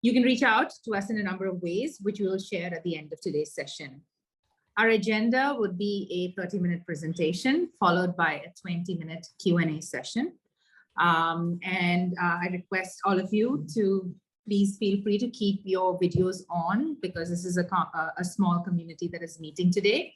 You can reach out to us in a number of ways, which we will share at the end of today's session. Our agenda would be a 30-minute presentation followed by a 20-minute Q&A session. I request all of you to please feel free to keep your videos on, because this is a small community that is meeting today.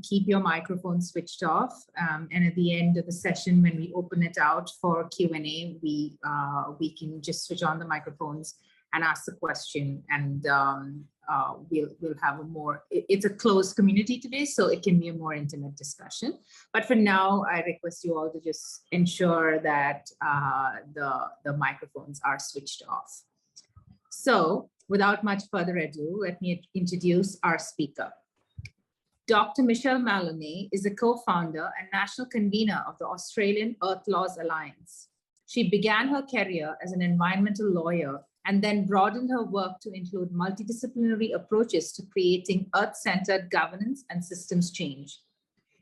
Keep your microphones switched off. And at the end of the session, when we open it out for Q&A, we can just switch on the microphones and ask the question, and we'll have a more, it's a closed community today, so it can be a more intimate discussion. But for now, I request you all to just ensure that the microphones are switched off. So without much further ado, let me introduce our speaker. Dr. Michelle Maloney is a co-founder and national convener of the Australian Earth Laws Alliance. She began her career as an environmental lawyer and then broadened her work to include multidisciplinary approaches to creating earth-centered governance and systems change.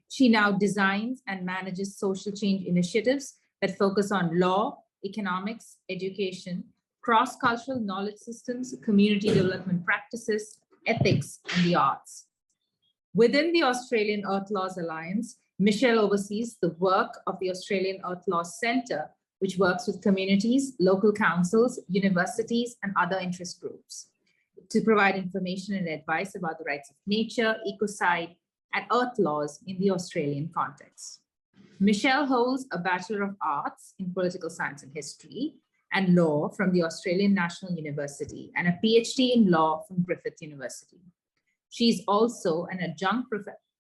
She now designs and manages social change initiatives that focus on law, economics, education, cross-cultural knowledge systems, community development practices, ethics, and the arts. Within the Australian Earth Laws Alliance, Michelle oversees the work of the Australian Earth Laws Centre, which works with communities, local councils, universities, and other interest groups to provide information and advice about the rights of nature, ecocide, and earth laws in the Australian context. Michelle holds a Bachelor of Arts in Political Science and History and Law from the Australian National University and a PhD in Law from Griffith University. She is also an adjunct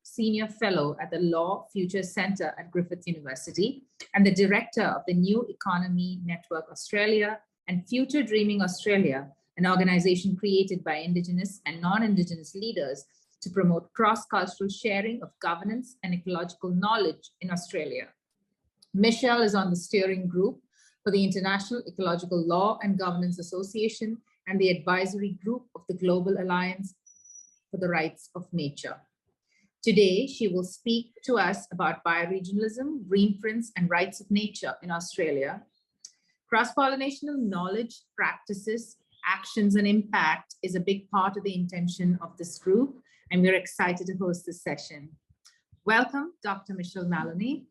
senior fellow at the Law Futures Centre at Griffith University and the director of the New Economy Network Australia and Future Dreaming Australia, an organization created by Indigenous and non-Indigenous leaders to promote cross-cultural sharing of governance and ecological knowledge in Australia. Michelle is on the steering group for the International Ecological Law and Governance Association and the advisory group of the Global Alliance for the Rights of Nature. Today, she will speak to us about bioregionalism, greenprints, and rights of nature in Australia. Cross-pollinational knowledge, practices, actions, and impact is a big part of the intention of this group, and we're excited to host this session. Welcome, Dr. Michelle Maloney,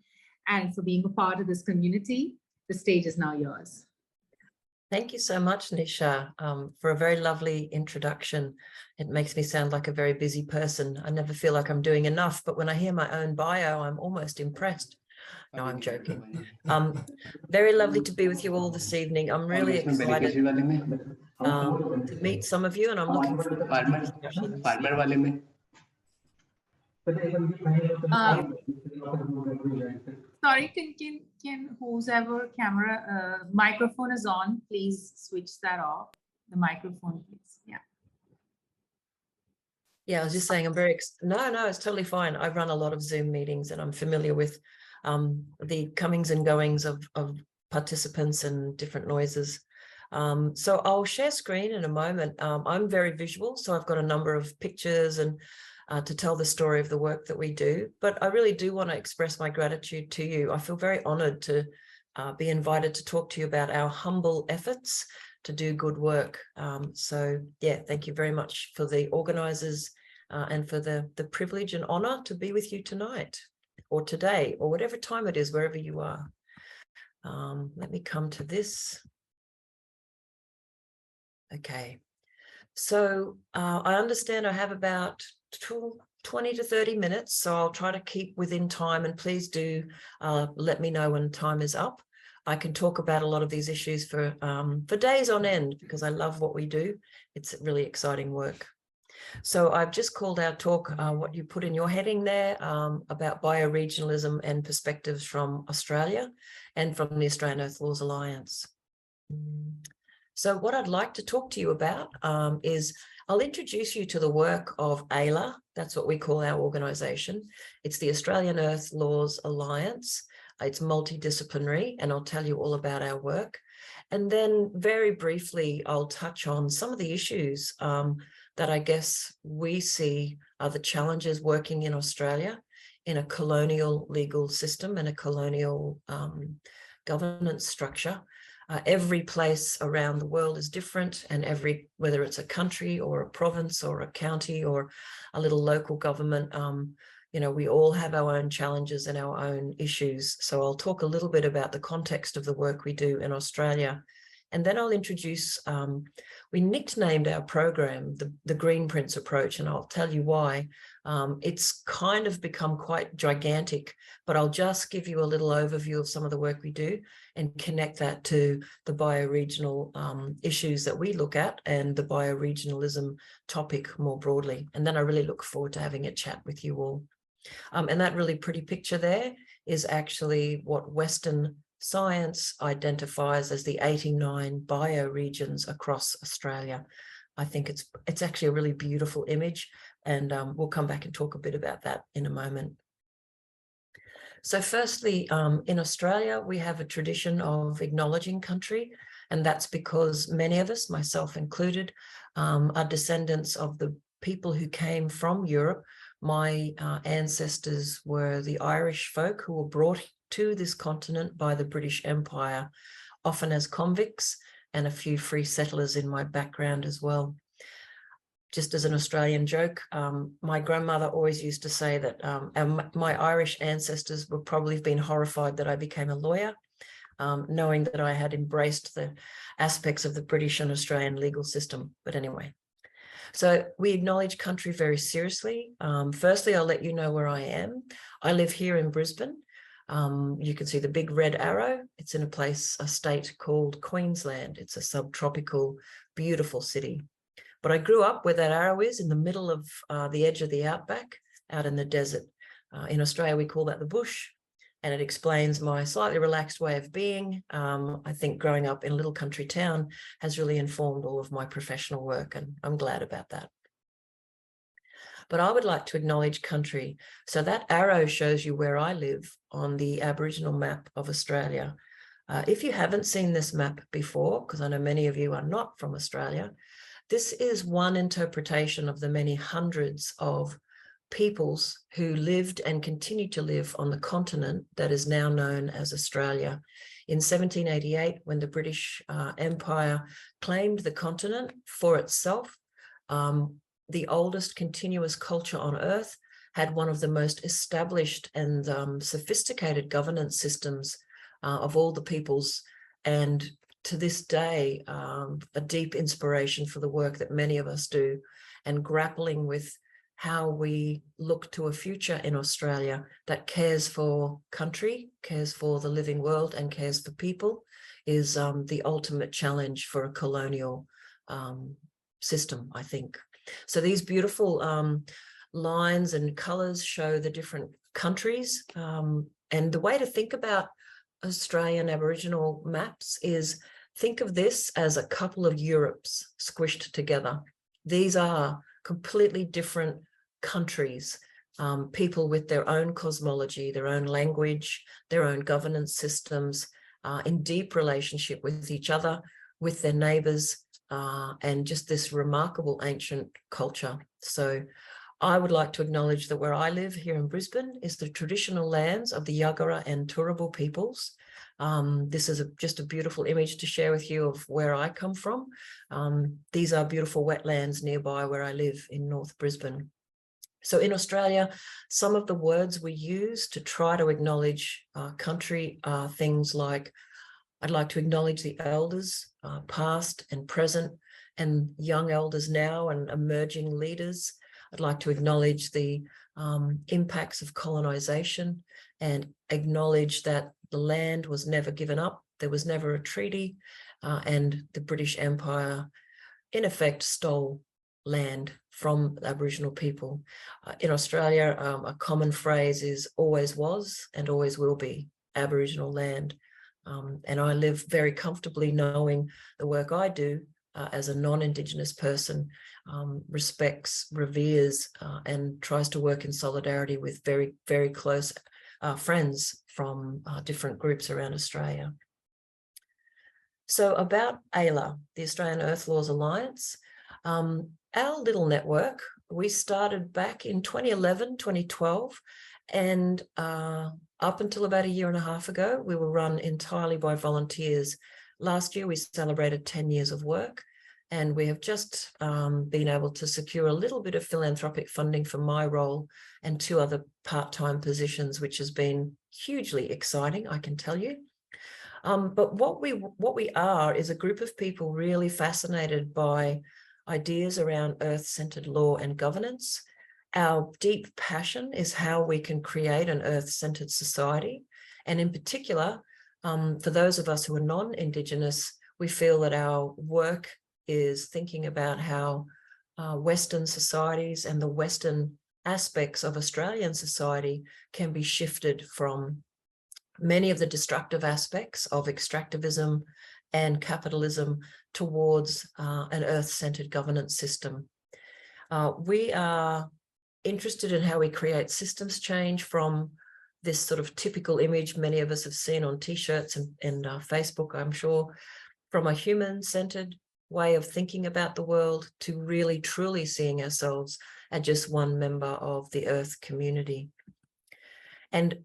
and for being a part of this community. The stage is now yours. Thank you so much, Nisha, for a very lovely introduction. It makes me sound like a very busy person. I never feel like I'm doing enough, but when I hear my own bio, I'm almost impressed. No, I'm joking. Very lovely to be with you all this evening. I'm really excited to meet some of you, and I'm looking forward to the discussions. Sorry, can whoever camera microphone is on, please switch that off. The microphone, please. Yeah. Yeah, I was just saying I'm very no, it's totally fine. I run a lot of Zoom meetings and I'm familiar with the comings and goings of participants and different noises. So I'll share screen in a moment. I'm very visual, so I've got a number of pictures and to tell the story of the work that we do. But I really do want to express my gratitude to you. I feel very honoured to be invited to talk to you about our humble efforts to do good work. So yeah, thank you very much for the organisers and for the privilege and honour to be with you tonight or today or whatever time it is, wherever you are. Let me come to this. Okay, so I understand I have about 20 to 30 minutes, so I'll try to keep within time, and please do let me know when time is up. I can talk about a lot of these issues for days on end because I love what we do. It's really exciting work. So I've just called our talk, what you put in your heading there, about bioregionalism and perspectives from Australia and from the Australian Earth Laws Alliance. So what I'd like to talk to you about is I'll introduce you to the work of AILA. That's what we call our organisation. It's the Australian Earth Laws Alliance. It's multidisciplinary, and I'll tell you all about our work. And then very briefly, I'll touch on some of the issues that I guess we see are the challenges working in Australia in a colonial legal system and a colonial governance structure. Every place around the world is different, and whether it's a country or a province or a county or a little local government, we all have our own challenges and our own issues. So I'll talk a little bit about the context of the work we do in Australia. And then I'll introduce, we nicknamed our program the Greenprints approach, and I'll tell you why. It's kind of become quite gigantic, but I'll just give you a little overview of some of the work we do and connect that to the bioregional issues that we look at and the bioregionalism topic more broadly. And then I really look forward to having a chat with you all. And that really pretty picture there is actually what Western science identifies as the 89 bioregions across Australia. I think it's actually a really beautiful image, and we'll come back and talk a bit about that in a moment. So firstly, in Australia, we have a tradition of acknowledging country, and that's because many of us, myself included, are descendants of the people who came from Europe. My ancestors were the Irish folk who were brought to this continent by the British Empire, often as convicts, and a few free settlers in my background as well. Just as an Australian joke, my grandmother always used to say that my Irish ancestors would probably have been horrified that I became a lawyer, knowing that I had embraced the aspects of the British and Australian legal system. But anyway, so we acknowledge country very seriously. Firstly, I'll let you know where I am. I live here in Brisbane. You can see the big red arrow. It's in a state called Queensland. It's a subtropical, beautiful city. But I grew up where that arrow is, in the middle of the edge of the outback, out in the desert. In Australia, we call that the bush, and it explains my slightly relaxed way of being. I think growing up in a little country town has really informed all of my professional work, and I'm glad about that. But I would like to acknowledge country. So that arrow shows you where I live on the Aboriginal map of Australia. If you haven't seen this map before, because I know many of you are not from Australia, this is one interpretation of the many hundreds of peoples who lived and continue to live on the continent that is now known as Australia. In 1788, when the British Empire claimed the continent for itself, the oldest continuous culture on Earth had one of the most established and sophisticated governance systems of all the peoples, and to this day, a deep inspiration for the work that many of us do, and grappling with how we look to a future in Australia that cares for country, cares for the living world, and cares for people is the ultimate challenge for a colonial system, I think. So these beautiful lines and colours show the different countries. And the way to think about Australian Aboriginal maps is think of this as a couple of Europes squished together. These are completely different countries, people with their own cosmology, their own language, their own governance systems, in deep relationship with each other, with their neighbours, and just this remarkable ancient culture. So I would like to acknowledge that where I live here in Brisbane is the traditional lands of the Yagara and Turrbal peoples. This is just a beautiful image to share with you of where I come from. These are beautiful wetlands nearby where I live in North Brisbane. So in Australia, some of the words we use to try to acknowledge country are things like, I'd like to acknowledge the elders, past and present, and young elders now and emerging leaders. I'd like to acknowledge the impacts of colonisation and acknowledge that the land was never given up. There was never a treaty, and the British Empire, in effect, stole land from Aboriginal people. In Australia, a common phrase is always was and always will be Aboriginal land. And I live very comfortably knowing the work I do as a non-Indigenous person respects, reveres, and tries to work in solidarity with very, very close friends from different groups around Australia. So about ALA, the Australian Earth Laws Alliance, our little network, we started back in 2011, 2012, and up until about a year and a half ago, we were run entirely by volunteers. Last year, we celebrated 10 years of work, and we have just been able to secure a little bit of philanthropic funding for my role and 2 other part-time positions, which has been hugely exciting, I can tell you. But what we are is a group of people really fascinated by ideas around earth-centered law and governance. Our deep passion is how we can create an earth-centered society. And in particular, for those of us who are non-Indigenous, we feel that our work is thinking about how Western societies and the Western aspects of Australian society can be shifted from many of the destructive aspects of extractivism and capitalism towards an earth-centered governance system. We are interested in how we create systems change from this sort of typical image many of us have seen on t-shirts and Facebook, I'm sure, from a human-centered way of thinking about the world to really truly seeing ourselves as just one member of the earth community. And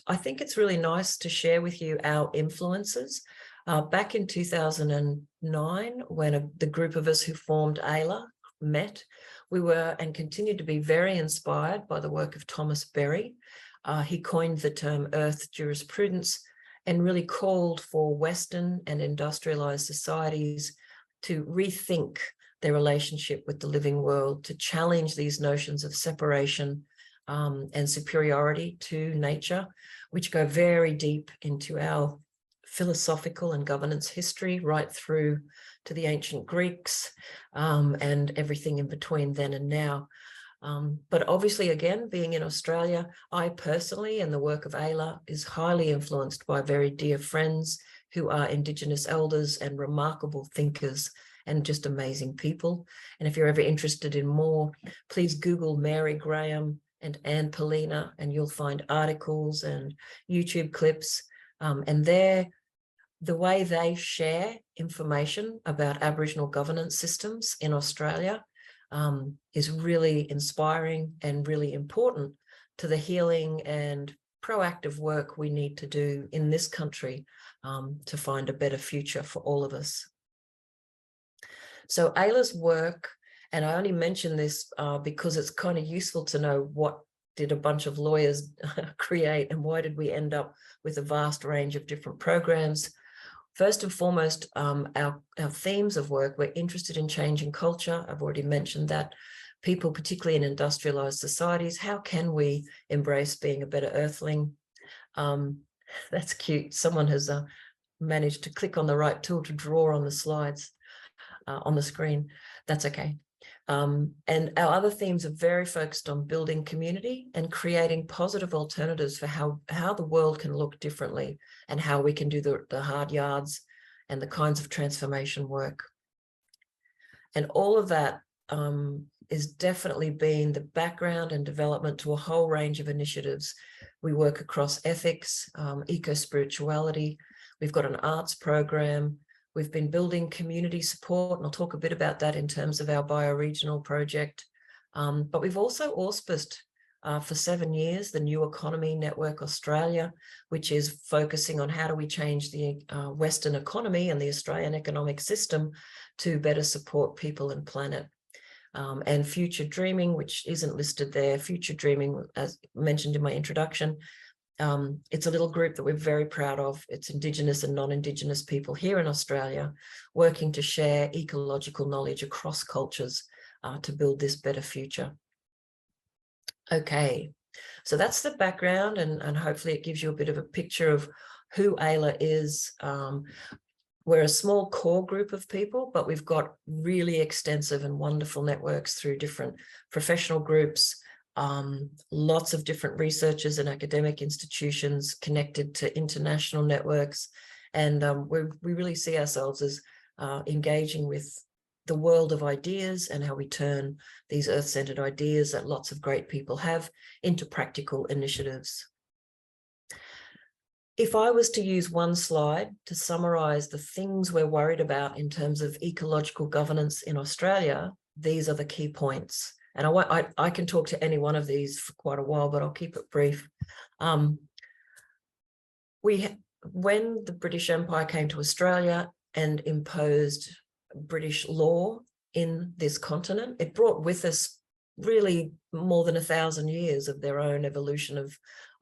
I think it's really nice to share with you our influences. Back in 2009, when the group of us who formed AILA met, we were and continued to be very inspired by the work of Thomas Berry. He coined the term earth jurisprudence and really called for Western and industrialized societies to rethink their relationship with the living world, to challenge these notions of separation and superiority to nature, which go very deep into our philosophical and governance history, right through to the ancient Greeks and everything in between then and now. But obviously, again, being in Australia, I personally, and the work of AILA, is highly influenced by very dear friends who are Indigenous elders and remarkable thinkers and just amazing people. And if you're ever interested in more, please Google Mary Graham and Anne Polina, and you'll find articles and YouTube clips. And the way they share information about Aboriginal governance systems in Australia is really inspiring and really important to the healing and proactive work we need to do in this country to find a better future for all of us. So AILA's work, and I only mention this because it's kind of useful to know what did a bunch of lawyers create and why did we end up with a vast range of different programs. First and foremost, our themes of work, we're interested in changing culture. I've already mentioned that. People, particularly in industrialized societies, how can we embrace being a better earthling? That's cute. Someone has managed to click on the right tool to draw on the slides on the screen. That's okay. And our other themes are very focused on building community and creating positive alternatives for how the world can look differently and how we can do the hard yards and the kinds of transformation work. And all of that is definitely been the background and development to a whole range of initiatives. We work across ethics, eco-spirituality. We've got an arts program. We've been building community support, and I'll talk a bit about that in terms of our bioregional project. But we've also auspiced for 7 years the New Economy Network Australia, which is focusing on how do we change the Western economy and the Australian economic system to better support people and planet. And Future Dreaming, which isn't listed there. Future Dreaming, as mentioned in my introduction, it's a little group that we're very proud of. It's Indigenous and non-Indigenous people here in Australia working to share ecological knowledge across cultures to build this better future. Okay, so that's the background, and hopefully it gives you a bit of a picture of who AILA is. We're a small core group of people, but we've got really extensive and wonderful networks through different professional groups, lots of different researchers and academic institutions connected to international networks. And we really see ourselves as engaging with the world of ideas and how we turn these earth-centered ideas that lots of great people have into practical initiatives. If I was to use one slide to summarize the things we're worried about in terms of ecological governance in Australia, these are the key points. And I can talk to any one of these for quite a while, but I'll keep it brief. when the British Empire came to Australia and imposed British law in this continent, it brought with us really more than 1,000 years of their own evolution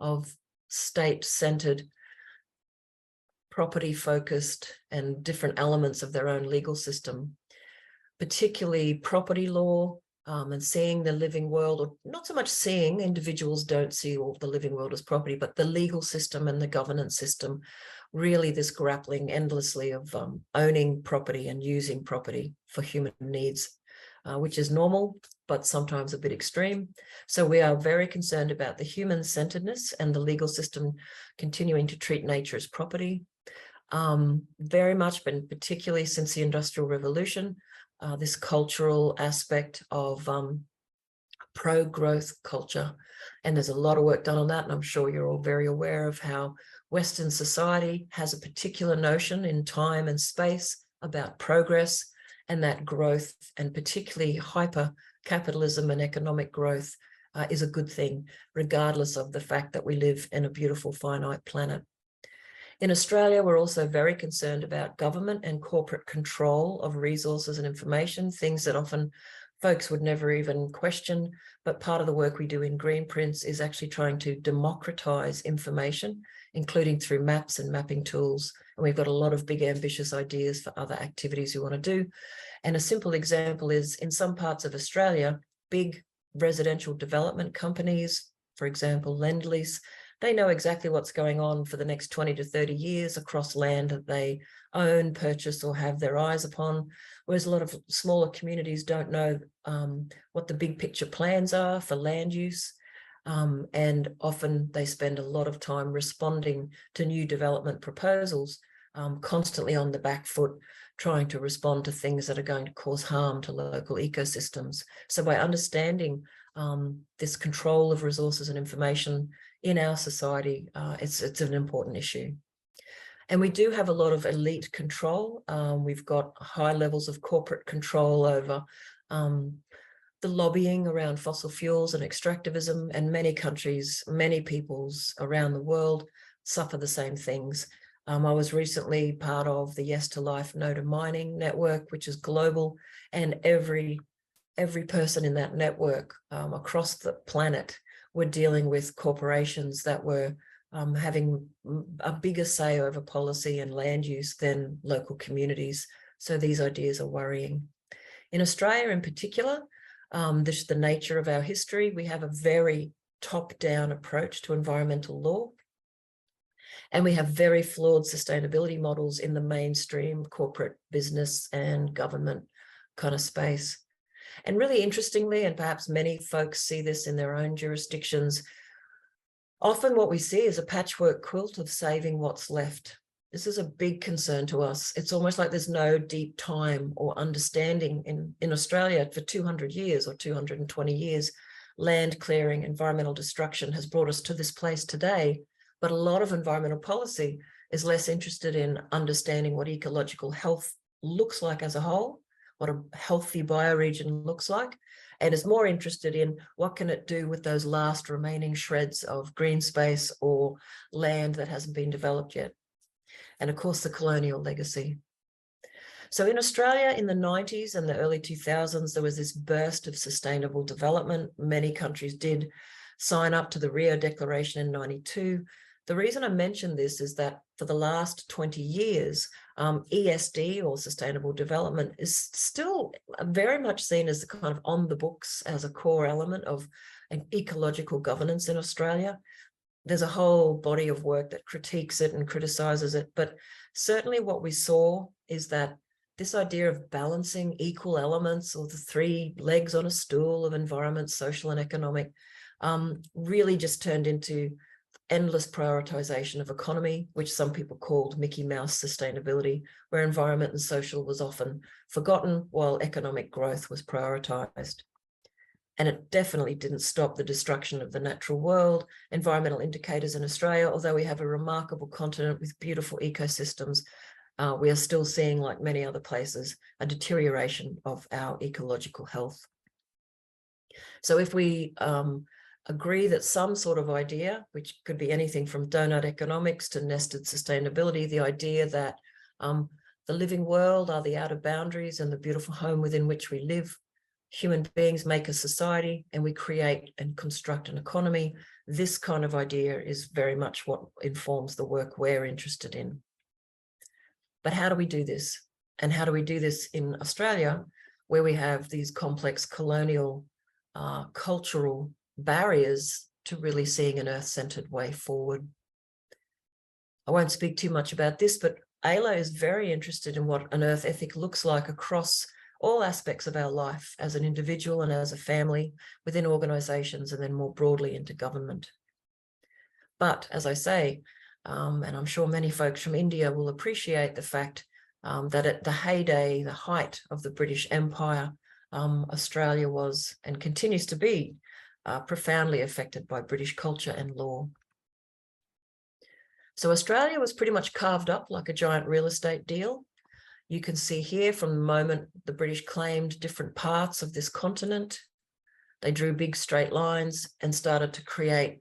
of state-centered, property-focused, and different elements of their own legal system, particularly property law, and seeing the living world, or not so much seeing, individuals don't see all the living world as property, but the legal system and the governance system, really this grappling endlessly of owning property and using property for human needs, which is normal, but sometimes a bit extreme. So we are very concerned about the human-centeredness and the legal system continuing to treat nature as property. Very much, but particularly since the Industrial Revolution, this cultural aspect of pro-growth culture. And there's a lot of work done on that, and I'm sure you're all very aware of how Western society has a particular notion in time and space about progress, and that growth, and particularly hyper-capitalism and economic growth, is a good thing, regardless of the fact that we live in a beautiful finite planet. In Australia, we're also very concerned about government and corporate control of resources and information, things that often folks would never even question. But part of the work we do in Greenprints is actually trying to democratize information, including through maps and mapping tools. And we've got a lot of big, ambitious ideas for other activities we want to do. And a simple example is in some parts of Australia, big residential development companies, for example, Lend-Lease, they know exactly what's going on for the next 20 to 30 years across land that they own, purchase, or have their eyes upon, whereas a lot of smaller communities don't know what the big picture plans are for land use. And often they spend a lot of time responding to new development proposals, constantly on the back foot, trying to respond to things that are going to cause harm to local ecosystems. So by understanding this control of resources and information in our society, it's an important issue. And we do have a lot of elite control. We've got high levels of corporate control over the lobbying around fossil fuels and extractivism, and many countries, many peoples around the world suffer the same things. I was recently part of the Yes to Life No to Mining network, which is global, and every person in that network across the planet were dealing with corporations that were having a bigger say over policy and land use than local communities. So these ideas are worrying. In Australia in particular, this is the nature of our history. We have a very top-down approach to environmental law. And we have very flawed sustainability models in the mainstream corporate business and government kind of space. And really interestingly, and perhaps many folks see this in their own jurisdictions, often what we see is a patchwork quilt of saving what's left. This is a big concern to us. It's almost like there's no deep time or understanding in Australia for 200 years or 220 years. Land clearing, environmental destruction has brought us to this place today. But a lot of environmental policy is less interested in understanding what ecological health looks like as a whole, what a healthy bioregion looks like, and is more interested in what can it do with those last remaining shreds of green space or land that hasn't been developed yet. And of course, the colonial legacy. So in Australia in the 90s and the early 2000s, there was this burst of sustainable development. Many countries did sign up to the Rio Declaration in '92. The reason I mention this is that for the last 20 years, ESD, or sustainable development, is still very much seen as the kind of on the books as a core element of an ecological governance in Australia. There's a whole body of work that critiques it and criticizes it, but certainly what we saw is that this idea of balancing equal elements, or the three legs on a stool of environment, social and economic, really just turned into endless prioritization of economy, which some people called Mickey Mouse sustainability, where environment and social was often forgotten while economic growth was prioritized. And it definitely didn't stop the destruction of the natural world. Environmental indicators in Australia, although we have a remarkable continent with beautiful ecosystems, we are still seeing, like many other places, a deterioration of our ecological health. So if we agree that some sort of idea, which could be anything from donut economics to nested sustainability, the idea that the living world are the outer boundaries and the beautiful home within which we live. Human beings make a society and we create and construct an economy. This kind of idea is very much what informs the work we're interested in. But how do we do this? And how do we do this in Australia, where we have these complex colonial cultural barriers to really seeing an earth-centered way forward? I won't speak too much about this, but Ayla is very interested in what an earth ethic looks like across all aspects of our life as an individual and as a family, within organizations, and then more broadly into government. But as I say, and I'm sure many folks from India will appreciate the fact that at the heyday, the height of the British Empire, Australia was and continues to be profoundly affected by British culture and law. So Australia was pretty much carved up like a giant real estate deal. You can see here from the moment the British claimed different parts of this continent, they drew big straight lines and started to create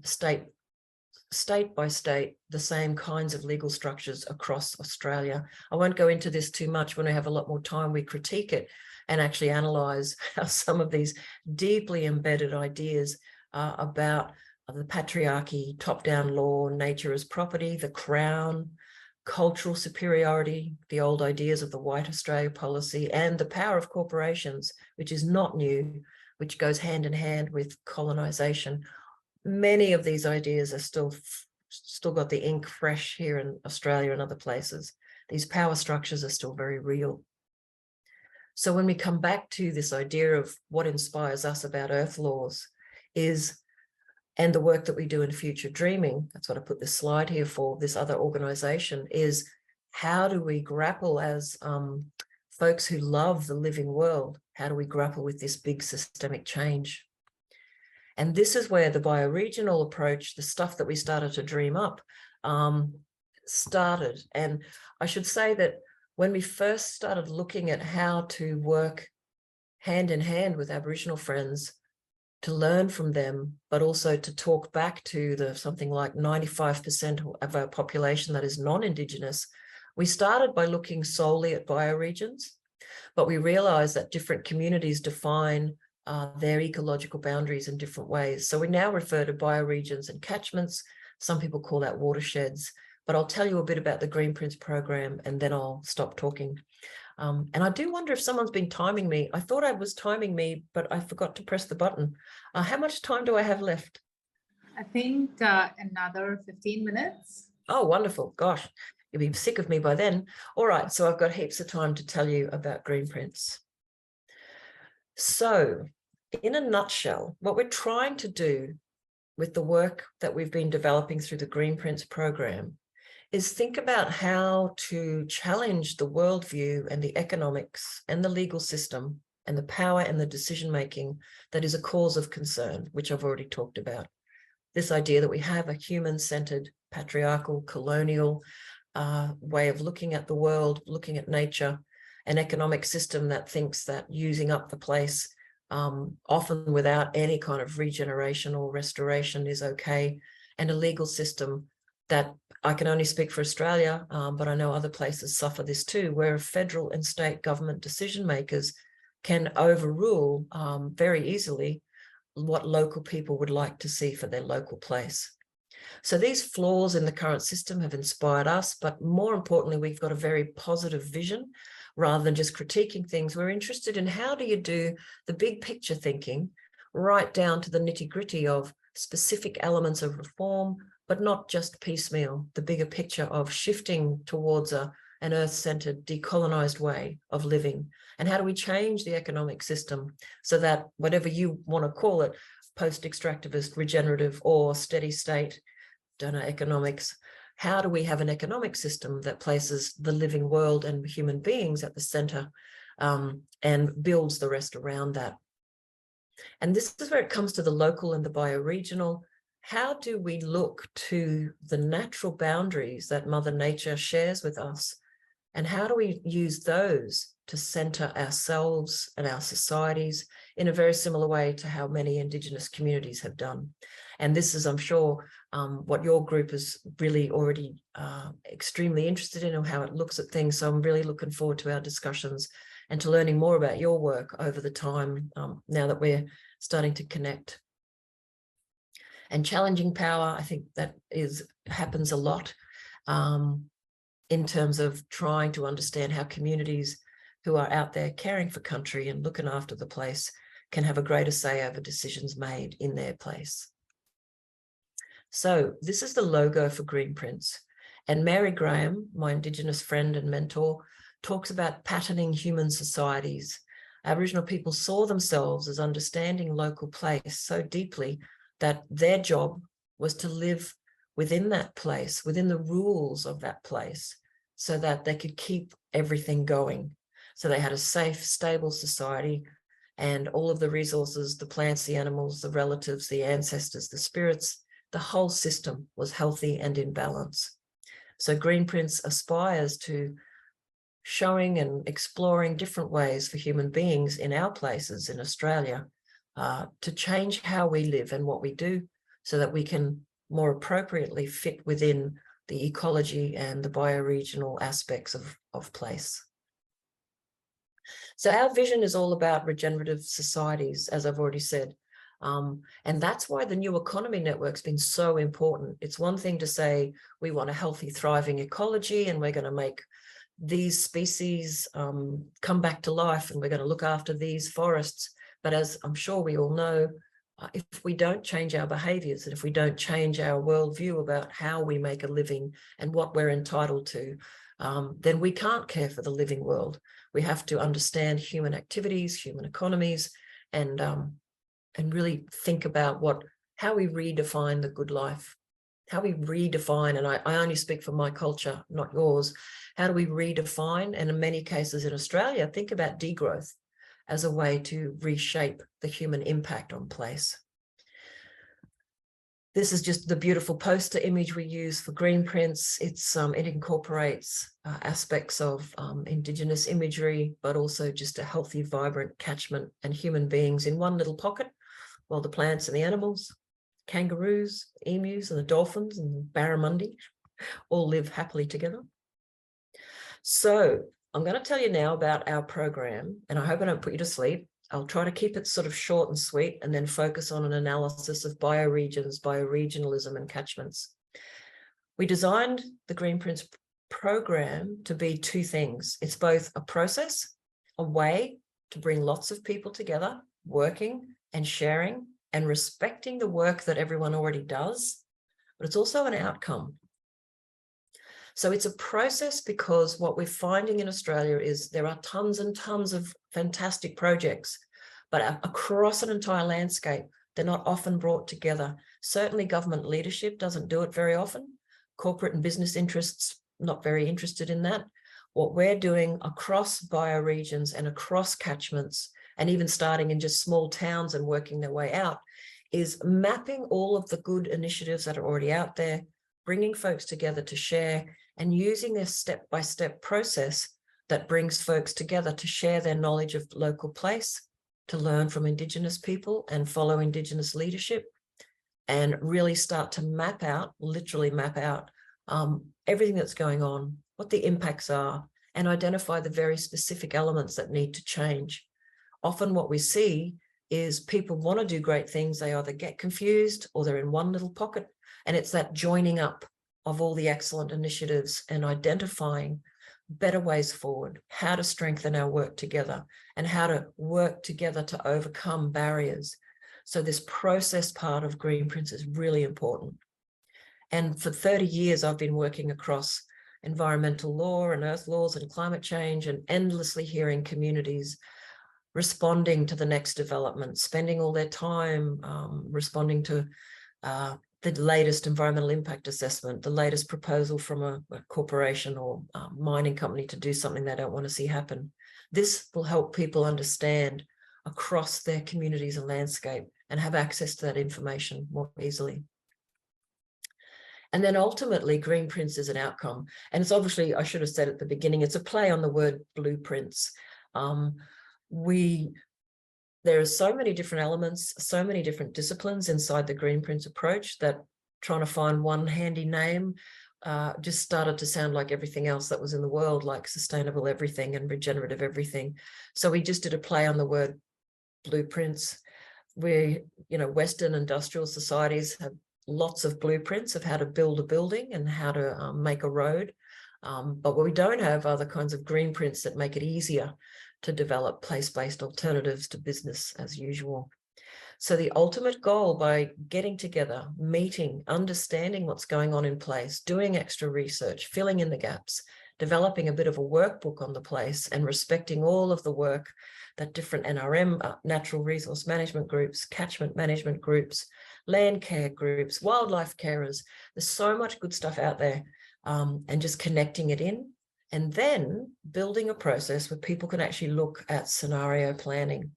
state by state, the same kinds of legal structures across Australia. I won't go into this too much. When we have a lot more time, we critique it and actually analyze how some of these deeply embedded ideas about the patriarchy, top-down law, nature as property, the crown, cultural superiority, the old ideas of the white Australia policy, and the power of corporations, which is not new, which goes hand in hand with colonisation. Many of these ideas are still got the ink fresh here in Australia and other places. These power structures are still very real. So when we come back to this idea of what inspires us about earth laws and the work that we do in Future Dreaming, that's what I put this slide here for, this other organization, is how do we grapple as folks who love the living world? How do we grapple with this big systemic change? And this is where the bioregional approach, the stuff that we started to dream up, started. And I should say that when we first started looking at how to work hand in hand with Aboriginal friends, to learn from them, but also to talk back to the something like 95% of our population that is non-Indigenous, we started by looking solely at bioregions, but we realized that different communities define their ecological boundaries in different ways. So we now refer to bioregions and catchments. Some people call that watersheds, but I'll tell you a bit about the Greenprints program and then I'll stop talking. And I do wonder if someone's been timing me. I thought I was timing me, but I forgot to press the button. How much time do I have left? I think another 15 minutes. Oh, wonderful. Gosh, you'll be sick of me by then. All right, so I've got heaps of time to tell you about Greenprints. So in a nutshell, what we're trying to do with the work that we've been developing through the Greenprints program is think about how to challenge the worldview and the economics and the legal system and the power and the decision-making that is a cause of concern, which I've already talked about. This idea that we have a human-centered, patriarchal, colonial way of looking at the world, looking at nature, an economic system that thinks that using up the place, often without any kind of regeneration or restoration, is okay, and a legal system that I can only speak for Australia, but I know other places suffer this too, where federal and state government decision makers can overrule very easily what local people would like to see for their local place. So these flaws in the current system have inspired us, but more importantly, we've got a very positive vision. Rather than just critiquing things, we're interested in how do you do the big picture thinking right down to the nitty-gritty of specific elements of reform, but not just piecemeal, the bigger picture of shifting towards an earth-centered, decolonized way of living. And how do we change the economic system so that whatever you want to call it, post-extractivist, regenerative, or steady state, donor economics, how do we have an economic system that places the living world and human beings at the center and builds the rest around that? And this is where it comes to the local and the bioregional. How do we look to the natural boundaries that Mother Nature shares with us And how do we use those to center ourselves and our societies in a very similar way to how many Indigenous communities have done? And this is, I'm sure, what your group is really already extremely interested in, and how it looks at things. So I'm really looking forward to our discussions and to learning more about your work over the time, now that we're starting to connect. And challenging power, I think that happens a lot in terms of trying to understand how communities who are out there caring for country and looking after the place can have a greater say over decisions made in their place. So this is the logo for Greenprints. And Mary Graham, my Indigenous friend and mentor, talks about patterning human societies. Aboriginal people saw themselves as understanding local place so deeply that their job was to live within that place, within the rules of that place, so that they could keep everything going. So they had a safe, stable society, and all of the resources, the plants, the animals, the relatives, the ancestors, the spirits, the whole system was healthy and in balance. So Greenprints aspires to showing and exploring different ways for human beings in our places in Australia to change how we live and what we do, so that we can more appropriately fit within the ecology and the bioregional aspects of place. So our vision is all about regenerative societies, as I've already said. And that's why the New Economy Network's been so important. It's one thing to say we want a healthy, thriving ecology, and we're going to make these species come back to life, and we're going to look after these forests. But as I'm sure we all know, if we don't change our behaviours, and if we don't change our worldview about how we make a living and what we're entitled to, then we can't care for the living world. We have to understand human activities, human economies, and really think about how we redefine the good life, how we redefine, and I only speak for my culture, not yours. How do we redefine, and in many cases in Australia, think about degrowth as a way to reshape the human impact on place. This is just the beautiful poster image we use for Greenprints. It incorporates aspects of Indigenous imagery, but also just a healthy, vibrant catchment and human beings in one little pocket, while the plants and the animals, kangaroos, emus and the dolphins and barramundi all live happily together. So I'm going to tell you now about our program, and I hope I don't put you to sleep. I'll try to keep it sort of short and sweet, and then focus on an analysis of bioregions, bioregionalism and catchments. We designed the Greenprints program to be two things. It's both a process, a way to bring lots of people together, working and sharing and respecting the work that everyone already does, but it's also an outcome. So it's a process because what we're finding in Australia is there are tons and tons of fantastic projects, but across an entire landscape, they're not often brought together. Certainly government leadership doesn't do it very often. Corporate and business interests, not very interested in that. What we're doing across bioregions and across catchments, and even starting in just small towns and working their way out, is mapping all of the good initiatives that are already out there, bringing folks together to share, and using this step-by-step process that brings folks together to share their knowledge of local place, to learn from Indigenous people and follow Indigenous leadership, and really start to map out, literally map out everything that's going on, what the impacts are, and identify the very specific elements that need to change. Often what we see is people want to do great things. They either get confused or they're in one little pocket, and it's that joining up of all the excellent initiatives and identifying better ways forward, how to strengthen our work together and how to work together to overcome barriers. So this process part of Greenprints is really important. And for 30 years, I've been working across environmental law and earth laws and climate change, and endlessly hearing communities responding to the next development, spending all their time responding to the latest environmental impact assessment, the latest proposal from a corporation or mining company to do something they don't want to see happen. This will help people understand across their communities and landscape and have access to that information more easily. And then ultimately, Greenprints is an outcome. And it's obviously, I should have said at the beginning, it's a play on the word blueprints. There are so many different elements, so many different disciplines inside the Greenprints approach that trying to find one handy name just started to sound like everything else that was in the world, like sustainable everything and regenerative everything. So we just did a play on the word blueprints. Western industrial societies have lots of blueprints of how to build a building and how to make a road. But what we don't have are the kinds of Greenprints that make it easier to develop place-based alternatives to business as usual. So the ultimate goal by getting together, meeting, understanding what's going on in place, doing extra research, filling in the gaps, developing a bit of a workbook on the place and respecting all of the work that different NRM, natural resource management groups, catchment management groups, land care groups, wildlife carers, there's so much good stuff out there, and just connecting it in. And then building a process where people can actually look at scenario planning.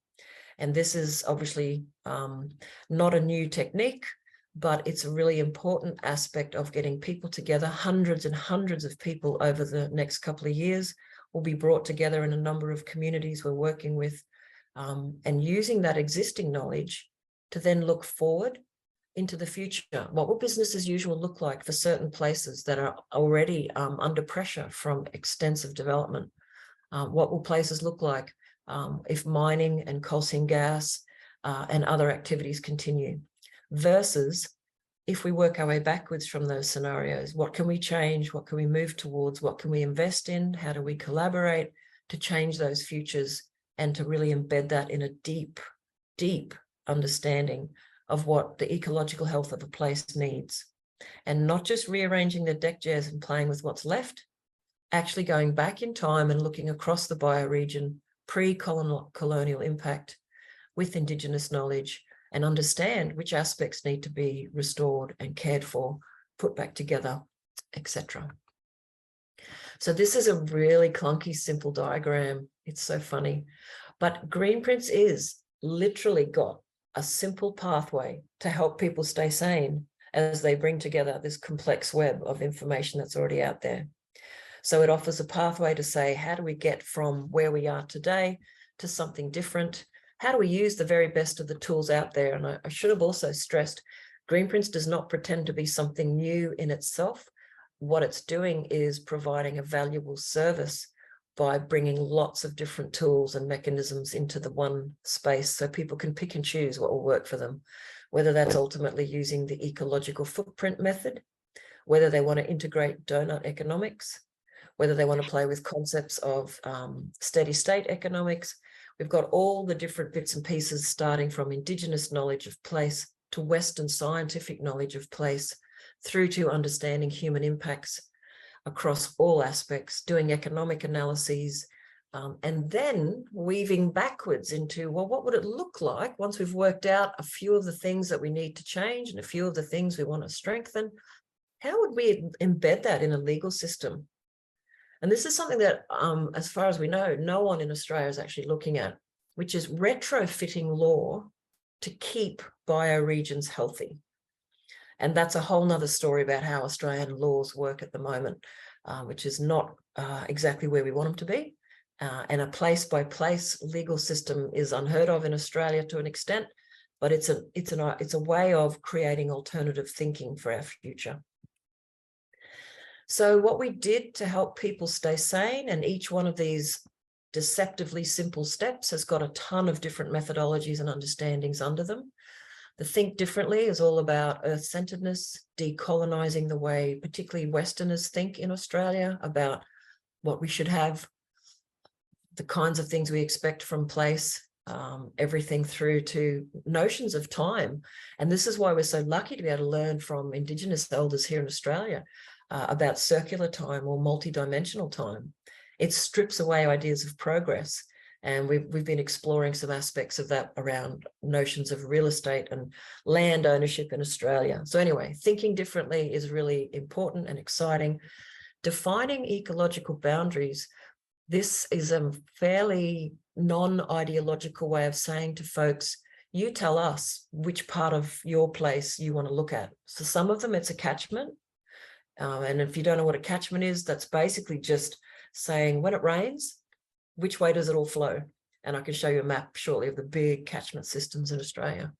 And this is obviously not a new technique, but it's a really important aspect of getting people together. Hundreds and hundreds of people over the next couple of years will be brought together in a number of communities we're working with, and using that existing knowledge to then look forward into the future. What will business as usual look like for certain places that are already under pressure from extensive development? What will places look like if mining and coal seam gas and other activities continue? Versus if we work our way backwards from those scenarios, what can we change? What can we move towards? What can we invest in? How do we collaborate to change those futures and to really embed that in a deep, deep understanding of what the ecological health of a place needs? And not just rearranging the deck chairs and playing with what's left, actually going back in time and looking across the bioregion, pre-colonial impact with Indigenous knowledge, and understand which aspects need to be restored and cared for, put back together, etc. So this is a really clunky, simple diagram. It's so funny. But Greenprints is literally got a simple pathway to help people stay sane as they bring together this complex web of information that's already out there. So it offers a pathway to say, how do we get from where we are today to something different? How do we use the very best of the tools out there? And I should have also stressed, Greenprints does not pretend to be something new in itself. What it's doing is providing a valuable service by bringing lots of different tools and mechanisms into the one space so people can pick and choose what will work for them, whether that's ultimately using the ecological footprint method, whether they want to integrate donut economics, whether they want to play with concepts of steady state economics. We've got all the different bits and pieces, starting from Indigenous knowledge of place to Western scientific knowledge of place, through to understanding human impacts across all aspects, doing economic analyses, and then weaving backwards into, well, what would it look like once we've worked out a few of the things that we need to change and a few of the things we want to strengthen? How would we embed that in a legal system? And this is something that, as far as we know, no one in Australia is actually looking at, which is retrofitting law to keep bioregions healthy. And that's a whole nother story about how Australian laws work at the moment, which is not exactly where we want them to be. And a place-by-place legal system is unheard of in Australia to an extent, but it's a way of creating alternative thinking for our future. So what we did to help people stay sane, and each one of these deceptively simple steps has got a ton of different methodologies and understandings under them. The Think Differently is all about earth-centeredness, decolonizing the way particularly Westerners think in Australia about what we should have, the kinds of things we expect from place, everything through to notions of time. And this is why we're so lucky to be able to learn from Indigenous elders here in Australia about circular time or multidimensional time. It strips away ideas of progress. And we've been exploring some aspects of that around notions of real estate and land ownership in Australia. So anyway, thinking differently is really important and exciting. Defining ecological boundaries. This is a fairly non-ideological way of saying to folks, you tell us which part of your place you want to look at. So some of them, it's a catchment. And if you don't know what a catchment is, that's basically just saying when it rains, which way does it all flow? And I can show you a map shortly of the big catchment systems in Australia.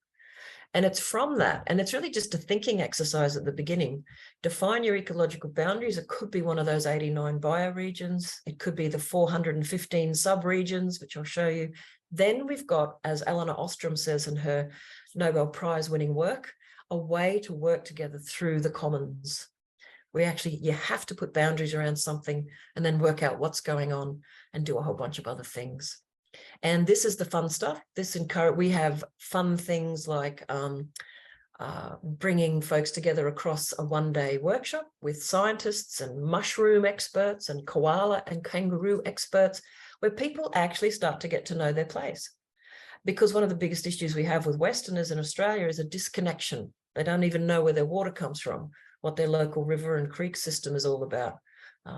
And it's from that, and it's really just a thinking exercise at the beginning. Define your ecological boundaries. It could be one of those 89 bioregions. It could be the 415 subregions, which I'll show you. Then we've got, as Eleanor Ostrom says in her Nobel Prize winning work, a way to work together through the commons. You have to put boundaries around something and then work out what's going on and do a whole bunch of other things. And this is the fun stuff. We have fun things like bringing folks together across a one-day workshop with scientists and mushroom experts and koala and kangaroo experts, where people actually start to get to know their place. Because one of the biggest issues we have with Westerners in Australia is a disconnection. They don't even know where their water comes from, what their local river and creek system is all about.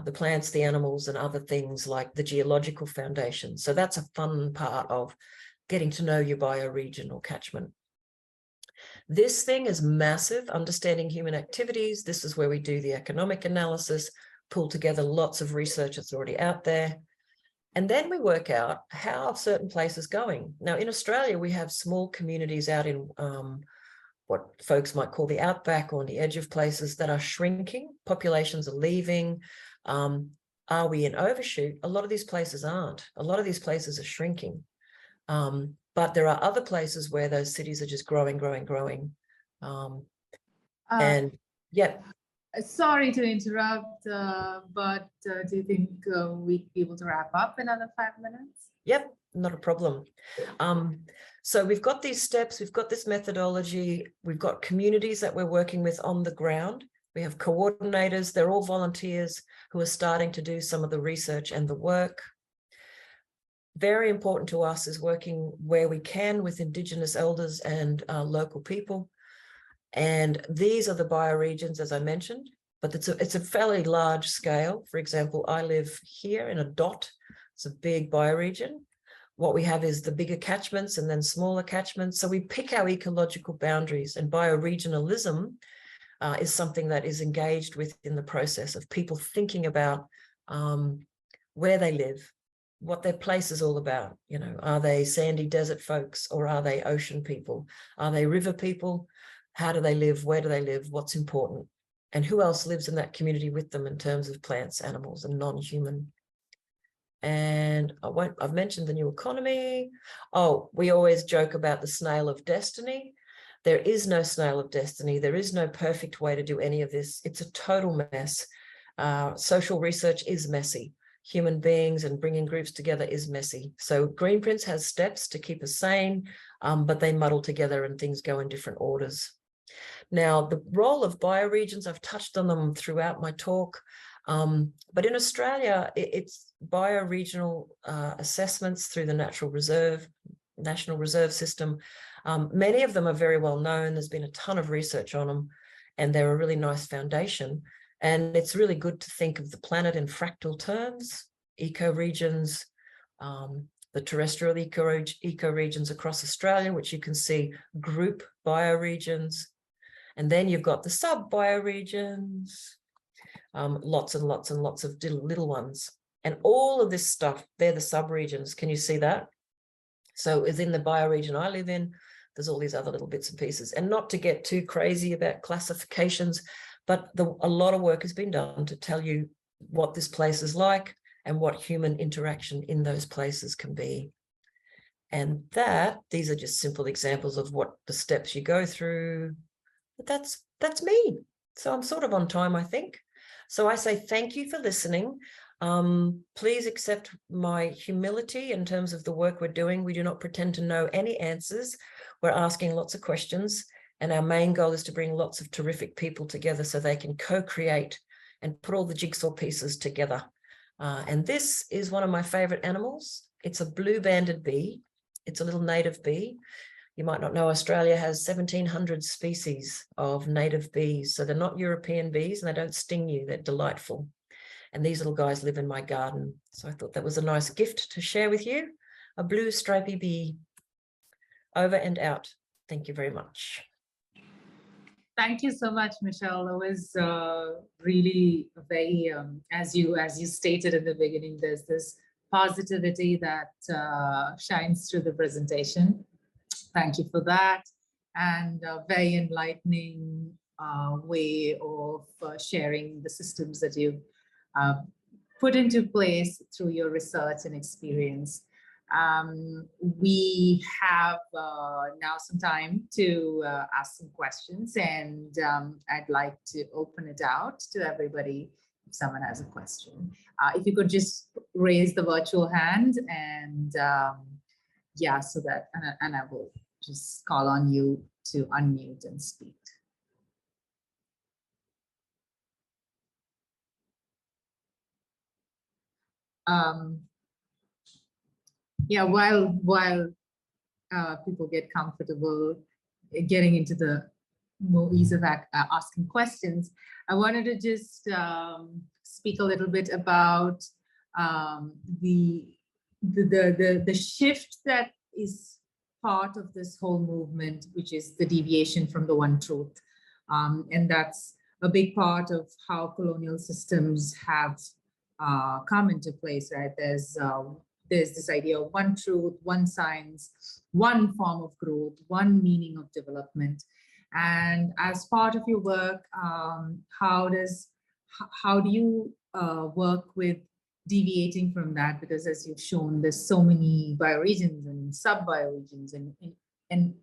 The plants, the animals, and other things like the geological foundation. So that's a fun part of getting to know your bioregional catchment. This thing is massive, understanding human activities. This is where we do the economic analysis, pull together lots of research that's already out there. And then we work out how certain places going. Now, in Australia, we have small communities out in what folks might call the outback or on the edge of places that are shrinking. Populations are leaving. Are we in overshoot? A lot of these places aren't. A lot of these places are shrinking. But there are other places where those cities are just growing. And yeah. Sorry to interrupt, but do you think we'd be able to wrap up in another 5 minutes? Yep, not a problem. So we've got these steps, we've got this methodology, we've got communities that we're working with on the ground. We have coordinators, they're all volunteers who are starting to do some of the research and the work. Very important to us is working where we can with Indigenous elders and local people. And these are the bioregions, as I mentioned, but it's a fairly large scale. For example, I live here in a dot. It's a big bioregion. What we have is the bigger catchments and then smaller catchments. So we pick our ecological boundaries, and bioregionalism is something that is engaged with in the process of people thinking about where they live, what their place is all about. You know, are they sandy desert folks or are they ocean people? Are they river people? How do they live? Where do they live? What's important? And who else lives in that community with them in terms of plants, animals, and non-human? And I've mentioned the new economy. Oh, we always joke about the snail of destiny. There is no snail of destiny. There is no perfect way to do any of this. It's a total mess. Social research is messy. Human beings and bringing groups together is messy. So Greenprints has steps to keep us sane, but they muddle together and things go in different orders. Now, the role of bioregions, I've touched on them throughout my talk, but in Australia, it's bioregional assessments through the National Reserve System. Many of them are very well known. There's been a ton of research on them, and they're a really nice foundation. And it's really good to think of the planet in fractal terms, ecoregions, the terrestrial ecoregions across Australia, which you can see group bioregions. And then you've got the sub-bioregions, lots and lots and lots of little ones. And all of this stuff, they're the subregions. Can you see that? So within the bioregion I live in, there's all these other little bits and pieces. And not to get too crazy about classifications, but a lot of work has been done to tell you what this place is like and what human interaction in those places can be. And these are just simple examples of what the steps you go through. But that's me. So I'm sort of on time, I think. So I say thank you for listening. Please accept my humility in terms of the work we're doing. We do not pretend to know any answers. We're asking lots of questions. And our main goal is to bring lots of terrific people together so they can co-create and put all the jigsaw pieces together. And this is one of my favorite animals. It's a blue-banded bee. It's a little native bee. You might not know Australia has 1,700 species of native bees. So they're not European bees and they don't sting you. They're delightful. And these little guys live in my garden. So I thought that was a nice gift to share with you. A blue stripy bee. Over and out. Thank you very much. Thank you so much, Michelle. It was really very, as you stated in the beginning, there's this positivity that shines through the presentation. Thank you for that, and a very enlightening way of sharing the systems that you've put into place through your research and experience. We have now some time to ask some questions, and I'd like to open it out to everybody if someone has a question. If you could just raise the virtual hand, and yeah, so that, and I will just call on you to unmute and speak. Yeah, while people get comfortable getting into the more ease of asking questions, I wanted to just speak a little bit about the shift that is part of this whole movement, which is the deviation from the one truth. And that's a big part of how colonial systems have come into place, right? There's this idea of one truth, one science, one form of growth, one meaning of development. And as part of your work, how do you work with deviating from that? Because as you've shown, there's so many bioregions and sub-bioregions, and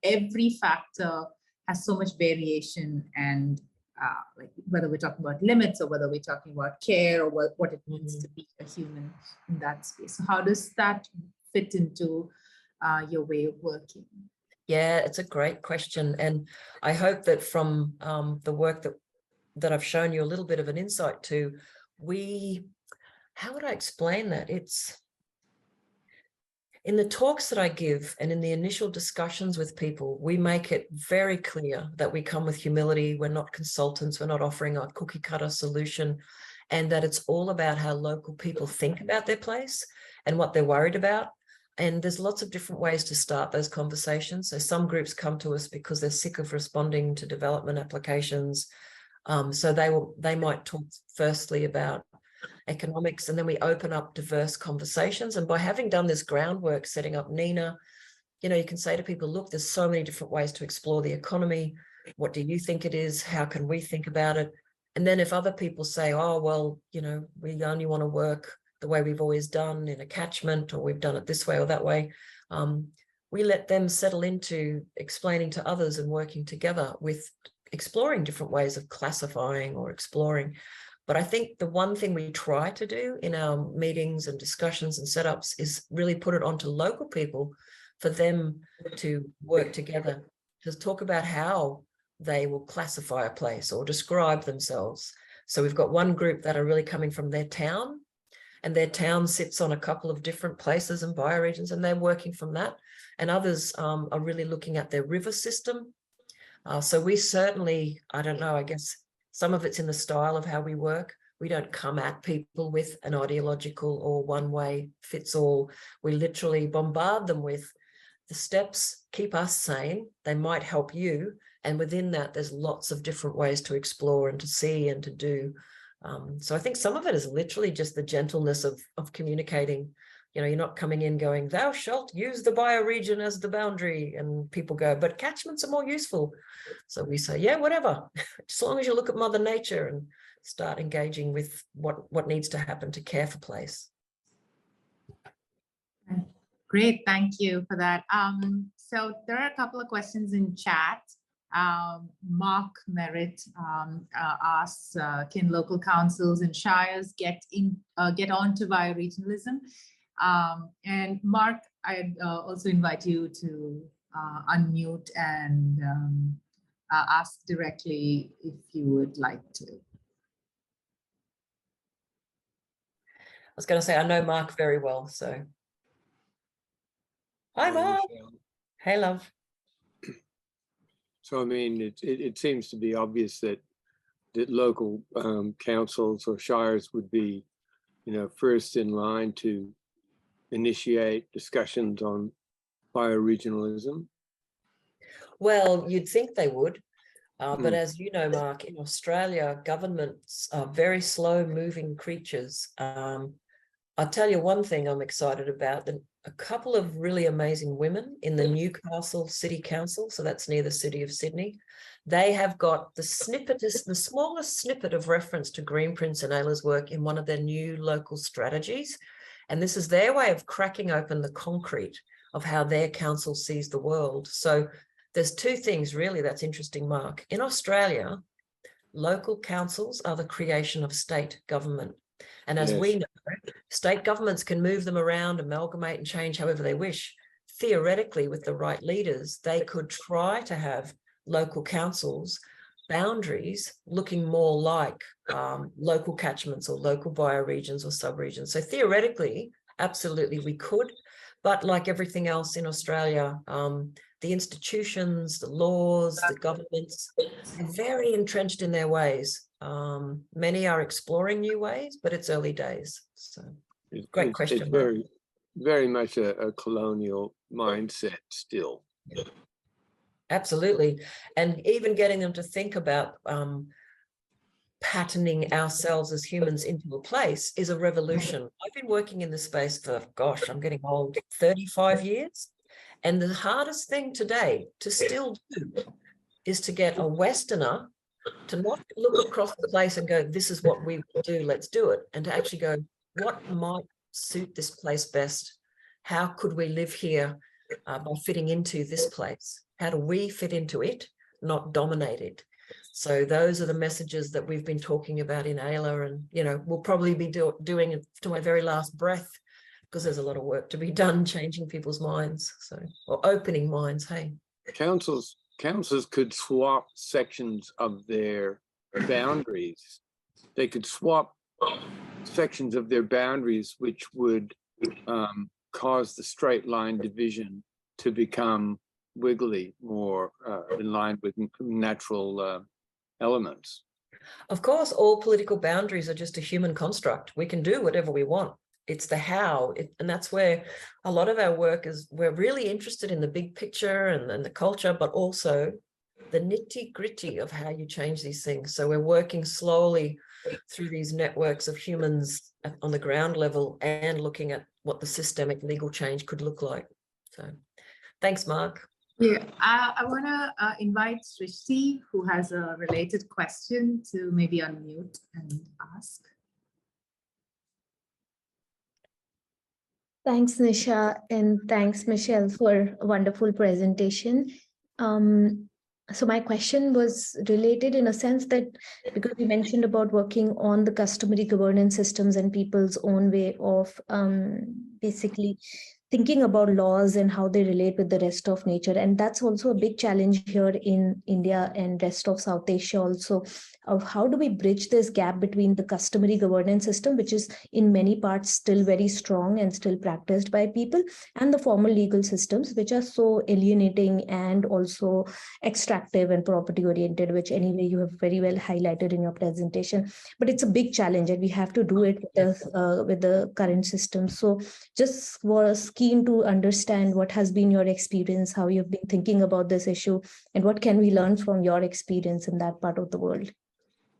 every factor has so much variation, and like whether we're talking about limits or whether we're talking about care or what it means to be a human in that space. So how does that fit into your way of working? Yeah, it's a great question. And I hope that from the work that I've shown you a little bit of an insight to, how would I explain that? It's in the talks that I give and in the initial discussions with people, we make it very clear that we come with humility. We're not consultants. We're not offering a cookie cutter solution, and that it's all about how local people think about their place and what they're worried about. And there's lots of different ways to start those conversations. So some groups come to us because they're sick of responding to development applications. So they might talk firstly about economics, and then we open up diverse conversations. And by having done this groundwork, setting up NINA, you can say to people, look, there's so many different ways to explore the economy. What do you think it is? How can we think about it? And then if other people say, oh, well, we only want to work the way we've always done in a catchment, or we've done it this way or that way, we let them settle into explaining to others and working together with exploring different ways of classifying or exploring. But I think the one thing we try to do in our meetings and discussions and setups is really put it onto local people for them to work together, to talk about how they will classify a place or describe themselves. So we've got one group that are really coming from their town, and their town sits on a couple of different places and bioregions, and they're working from that. And others are really looking at their river system. So we certainly, I don't know, I guess some of it's in the style of how we work. We don't come at people with an ideological or one way fits all. We literally bombard them with the steps, keep us sane. They might help you. And within that, there's lots of different ways to explore and to see and to do. So I think some of it is literally just the gentleness of communicating. You're not coming in going, thou shalt use the bioregion as the boundary. And people go, but catchments are more useful. So we say, yeah, whatever. As long as you look at Mother Nature and start engaging with what needs to happen to care for place. Great, thank you for that. So there are a couple of questions in chat. Mark Merritt asks, can local councils and shires get onto bioregionalism? And Mark, I'd also invite you to unmute and ask directly if you would like to. I was going to say, I know Mark very well, so. Hi, Mark. Hey, love. So, I mean, it seems to be obvious that local councils or shires would be, first in line to initiate discussions on bioregionalism. Well, you'd think they would. But as you know, Mark, in Australia, governments are very slow-moving creatures. I'll tell you one thing I'm excited about, that a couple of really amazing women in the Newcastle City Council, so that's near the city of Sydney, they have got the smallest snippet of reference to Greenprints and Ayla's work in one of their new local strategies. And this is their way of cracking open the concrete of how their council sees the world. So there's two things really that's interesting, Mark. In Australia, local councils are the creation of state government. And as we know, state governments can move them around, amalgamate and change however they wish. Theoretically, with the right leaders, they could try to have local councils boundaries looking more like local catchments or local bioregions or subregions. So theoretically, absolutely we could, but like everything else in Australia, the institutions, the laws, the governments are very entrenched in their ways. Many are exploring new ways, but it's early days. So great question. It's very, very much a colonial mindset still. Absolutely. And even getting them to think about patterning ourselves as humans into a place is a revolution. I've been working in this space for, gosh, I'm getting old, 35 years. And the hardest thing today to still do is to get a Westerner to not look across the place and go, this is what we will do, let's do it. And to actually go, what might suit this place best? How could we live here by fitting into this place? How do we fit into it, not dominate it? So those are the messages that we've been talking about in Ayla, and, you know, we'll probably be doing it to my very last breath, because there's a lot of work to be done changing people's minds, so, or opening minds, hey. Councils could swap sections of their boundaries. They could swap sections of their boundaries, which would cause the straight line division to become wiggly, more in line with natural elements. Of course, all political boundaries are just a human construct. We can do whatever we want. It's the how, and that's where a lot of our work is. We're really interested in the big picture and the culture, but also the nitty-gritty of how you change these things. So we're working slowly through these networks of humans on the ground level and looking at what the systemic legal change could look like. So thanks, Mark. Yeah, I want to invite Srishti, who has a related question, to maybe unmute and ask. Thanks, Nisha, and thanks, Michelle, for a wonderful presentation. So my question was related in a sense that, because you mentioned about working on the customary governance systems and people's own way of basically thinking about laws and how they relate with the rest of nature. And that's also a big challenge here in India and rest of South Asia also, of how do we bridge this gap between the customary governance system, which is in many parts still very strong and still practiced by people, and the formal legal systems, which are so alienating and also extractive and property oriented, which anyway you have very well highlighted in your presentation. But it's a big challenge, and we have to do it with the current system. So just was keen to understand what has been your experience, how you've been thinking about this issue, and what can we learn from your experience in that part of the world.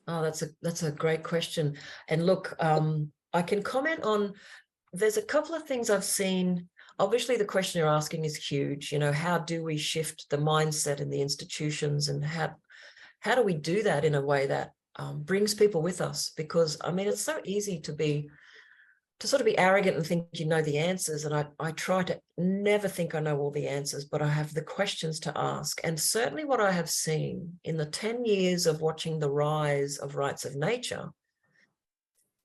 Oh, that's a great question. And look, I can comment on, there's a couple of things I've seen. Obviously, the question you're asking is huge. You know, how do we shift the mindset in the institutions, and how do we do that in a way that brings people with us? Because, I mean, it's so easy to sort of be arrogant and think you know the answers. And I try to never think I know all the answers, but I have the questions to ask. And certainly what I have seen in the 10 years of watching the rise of rights of nature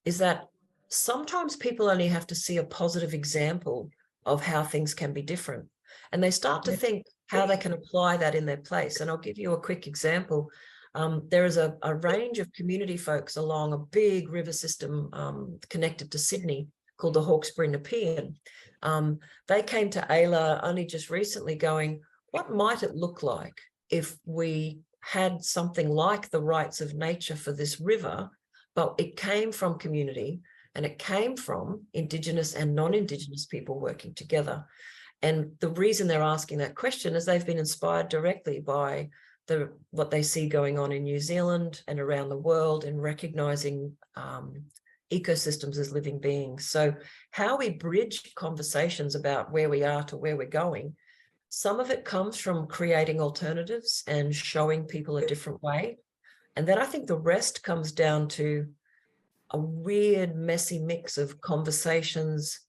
is that sometimes people only have to see a positive example of how things can be different. And they start to think how they can apply that in their place. And I'll give you a quick example. There is a range of community folks along a big river system connected to Sydney called the Hawkesbury Nepean. They came to Ayla only just recently going, what might it look like if we had something like the rights of nature for this river, but it came from community and it came from Indigenous and non-Indigenous people working together. And the reason they're asking that question is they've been inspired directly by what they see going on in New Zealand and around the world in recognizing ecosystems as living beings. So how we bridge conversations about where we are to where we're going, some of it comes from creating alternatives and showing people a different way. And then I think the rest comes down to a weird, messy mix of conversations,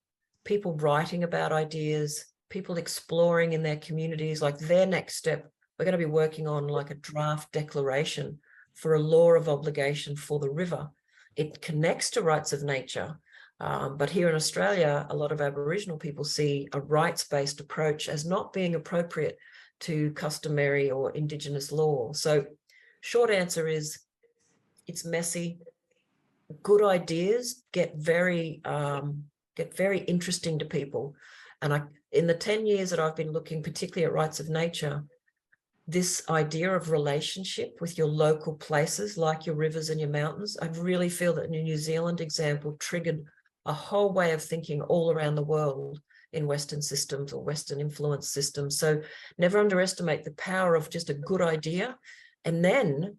people writing about ideas, people exploring in their communities, like their next step. We're going to be working on like a draft declaration for a law of obligation for the river. It connects to rights of nature. But here in Australia, a lot of Aboriginal people see a rights-based approach as not being appropriate to customary or Indigenous law. So short answer is it's messy. Good ideas get very interesting to people. And in the 10 years that I've been looking particularly at rights of nature, this idea of relationship with your local places, like your rivers and your mountains, I really feel that the New Zealand example triggered a whole way of thinking all around the world in Western systems or Western influence systems. So never underestimate the power of just a good idea, and then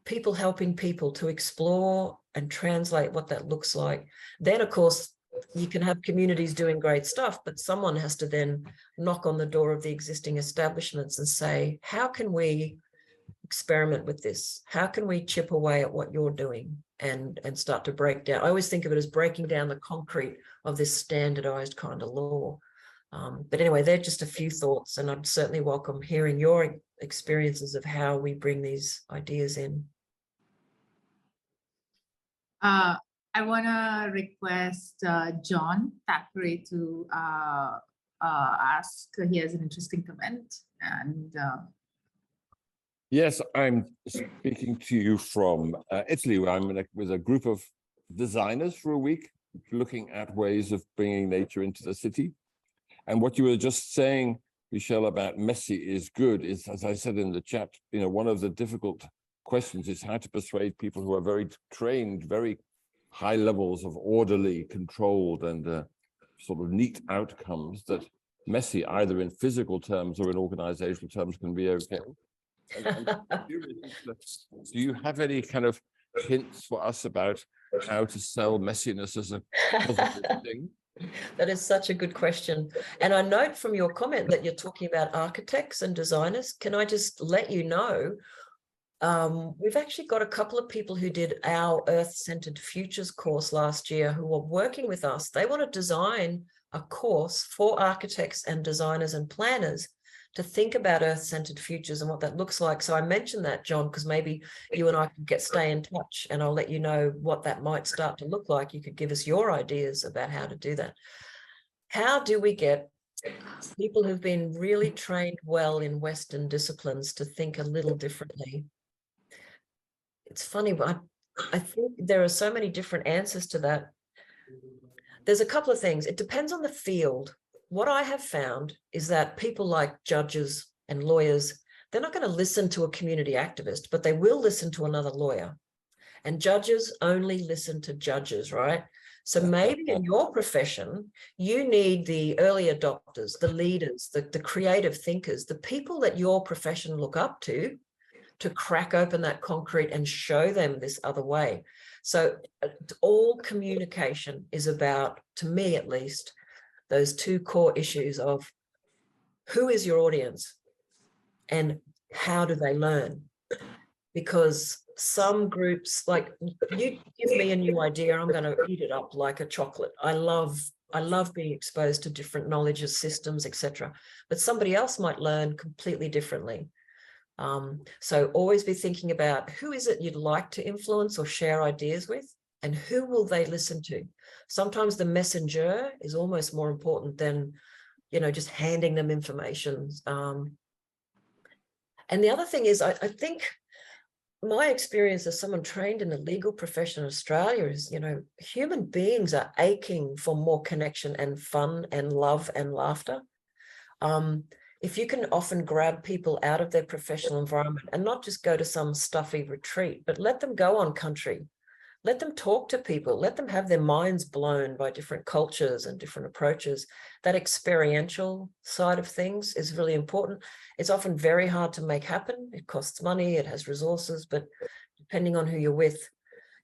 people helping people to explore and translate what that looks like. Then, of course, you can have communities doing great stuff, but someone has to then knock on the door of the existing establishments and say, how can we experiment with this? How can we chip away at what you're doing and start to break down? I always think of it as breaking down the concrete of this standardized kind of law. But anyway, they're just a few thoughts, and I'd certainly welcome hearing your experiences of how we bring these ideas in. I want to request John Thackeray to ask. He has an interesting comment. And yes, I'm speaking to you from Italy, where I'm with a group of designers for a week, looking at ways of bringing nature into the city. And what you were just saying, Michelle, about messy is good is, as I said in the chat, one of the difficult questions is how to persuade people who are very trained, very high levels of orderly, controlled, and sort of neat outcomes, that messy, either in physical terms or in organizational terms, can be okay. And do you have any kind of hints for us about how to sell messiness as a positive thing? That is such a good question. And I note from your comment that you're talking about architects and designers. Can I just let you know, we've actually got a couple of people who did our Earth-Centered Futures course last year who are working with us. They want to design a course for architects and designers and planners to think about Earth-Centered Futures and what that looks like. So I mentioned that, John, because maybe you and I could stay in touch, and I'll let you know what that might start to look like. You could give us your ideas about how to do that. How do we get people who've been really trained well in Western disciplines to think a little differently? It's funny, but I think there are so many different answers to that. There's a couple of things. It depends on the field. What I have found is that people like judges and lawyers, they're not going to listen to a community activist, but they will listen to another lawyer. And judges only listen to judges, right? So maybe in your profession, you need the early adopters, the leaders, the creative thinkers, the people that your profession look up to crack open that concrete and show them this other way. So all communication is about, to me at least, those two core issues of who is your audience and how do they learn? Because some groups, like, you give me a new idea, I'm going to eat it up like a chocolate. I love being exposed to different knowledge systems, etc. But somebody else might learn completely differently. So always be thinking about who is it you'd like to influence or share ideas with, and who will they listen to? Sometimes the messenger is almost more important than, just handing them information. And the other thing is, I think my experience as someone trained in the legal profession in Australia is, human beings are aching for more connection and fun and love and laughter. If you can often grab people out of their professional environment and not just go to some stuffy retreat, but let them go on country, let them talk to people, let them have their minds blown by different cultures and different approaches. That experiential side of things is really important. It's often very hard to make happen. It costs money, it has resources, but depending on who you're with,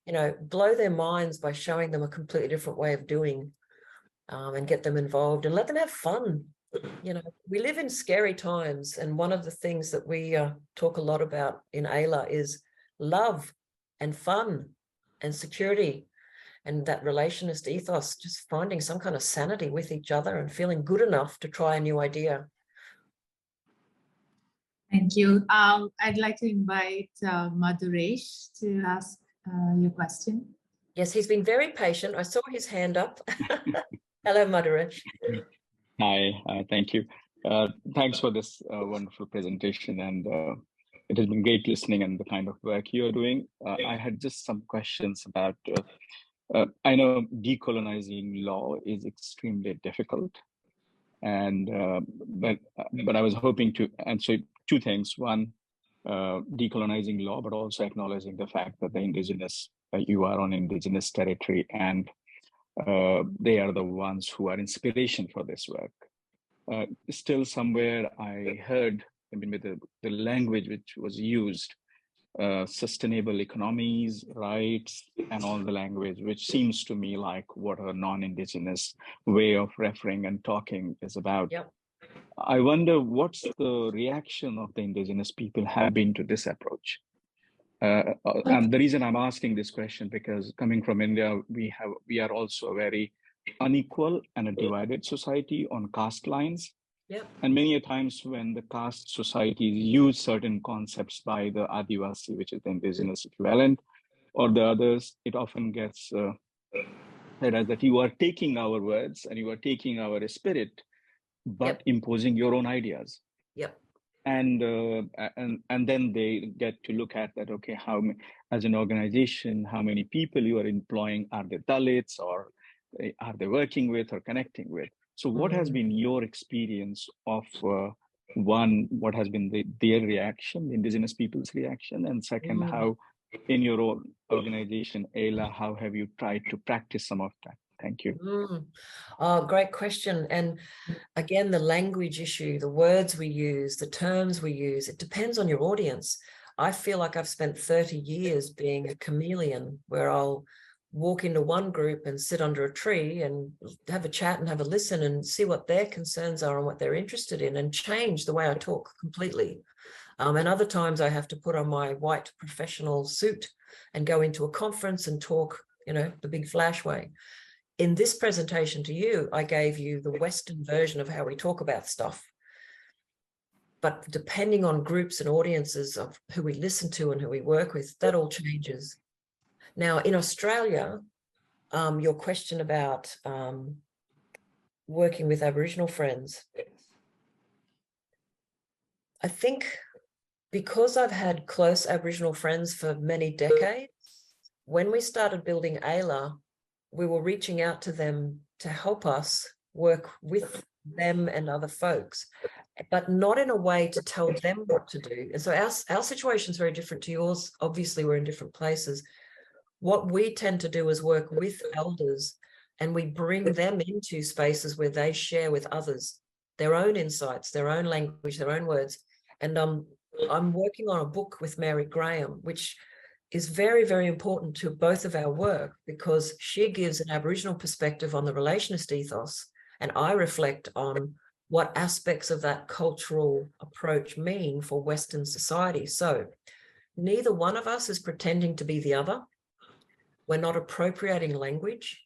you know, blow their minds by showing them a completely different way of doing, and get them involved and let them have fun. You know, we live in scary times, and one of the things that we talk a lot about in AILA is love and fun and security and that relationist ethos, just finding some kind of sanity with each other and feeling good enough to try a new idea. Thank you. I'd like to invite Madhuresh to ask your question. Yes, he's been very patient. I saw his hand up. Hello, Madhuresh. Hi, thank you. Thanks for this wonderful presentation, and it has been great listening and the kind of work you're doing. I had just some questions about, I know decolonizing law is extremely difficult, and but I was hoping to answer two things. One, decolonizing law, but also acknowledging the fact that the Indigenous, you are on Indigenous territory, and they are the ones who are inspiration for this work. Still somewhere I heard, I mean, with the language which was used, sustainable economies, rights, and all the language, which seems to me like what a non-Indigenous way of referring and talking is about. Yep. I wonder what's the reaction of the Indigenous people have been to this approach. And the reason I'm asking this question, because coming from India, we are also a very unequal and a divided society on caste lines. Yep. And many a times when the caste societies use certain concepts by the Adivasi, which is the Indigenous equivalent, or the others, it often gets said as that you are taking our words and you are taking our spirit, but Yep. imposing your own ideas. Yep. And then they get to look at that, okay, how, as an organization, how many people you are employing, are they Dalits, or are they working with or connecting with? So what has been your experience of, one, what has been their reaction, the Indigenous people's reaction, and second, how in your own organization, AILA, how have you tried to practice some of that? Thank you. Oh, great question. And again, the language issue, the words we use, the terms we use, it depends on your audience. I feel like I've spent 30 years being a chameleon, where I'll walk into one group and sit under a tree and have a chat and have a listen and see what their concerns are and what they're interested in, and change the way I talk completely. And other times I have to put on my white professional suit and go into a conference and talk, you know, the big flash way. In this presentation to you, I gave you the Western version of how we talk about stuff. But depending on groups and audiences of who we listen to and who we work with, that all changes. Now, in Australia, your question about working with Aboriginal friends, I think because I've had close Aboriginal friends for many decades, when we started building AILA, we were reaching out to them to help us work with them and other folks, but not in a way to tell them what to do. And so our situation is very different to yours. Obviously, we're in different places. What we tend to do is work with elders, and we bring them into spaces where they share with others their own insights, their own language, their own words. And I'm working on a book with Mary Graham, which is very, very important to both of our work, because she gives an Aboriginal perspective on the relationist ethos, and I reflect on what aspects of that cultural approach mean for Western society. So neither one of us is pretending to be the other. We're not appropriating language,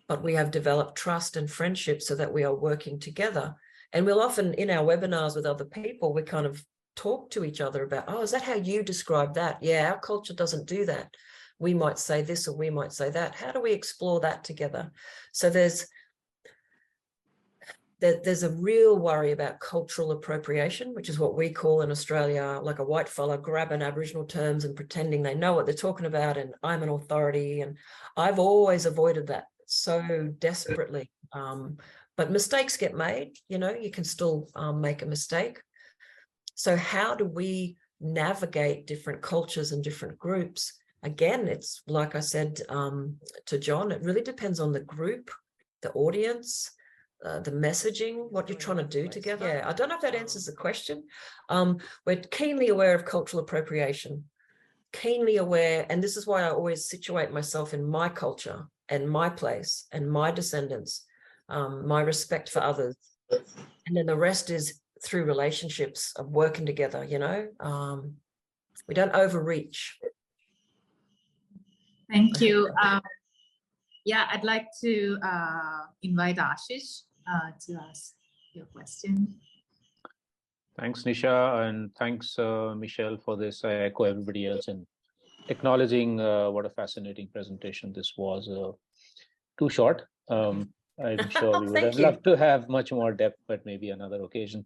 but we have developed trust and friendship so that we are working together. And we'll often, in our webinars with other people, we kind of talk to each other about, oh, is that how you describe that? Yeah, our culture doesn't do that. We might say this or we might say that. How do we explore that together? So there's a real worry about cultural appropriation, which is what we call in Australia, like a white fella grabbing Aboriginal terms and pretending they know what they're talking about, and I'm an authority. And I've always avoided that so desperately. But mistakes get made, you know, you can still make a mistake. So how do we navigate different cultures and different groups again, it's like I said to John, it really depends on the group, the audience, the messaging, what you're trying to do together. Yeah, I don't know if that answers the question. We're keenly aware of cultural appropriation, keenly aware, and this is why I always situate myself in my culture and my place and my descendants, my respect for others. And then the rest is through relationships of working together, you know. We don't overreach. Thank you. Yeah, I'd like to invite Ashish to ask your question. Thanks, Nisha, and thanks, Michelle, for this. I echo everybody else in acknowledging what a fascinating presentation this was. Too short. I'm sure we would have loved to have much more depth, but maybe another occasion.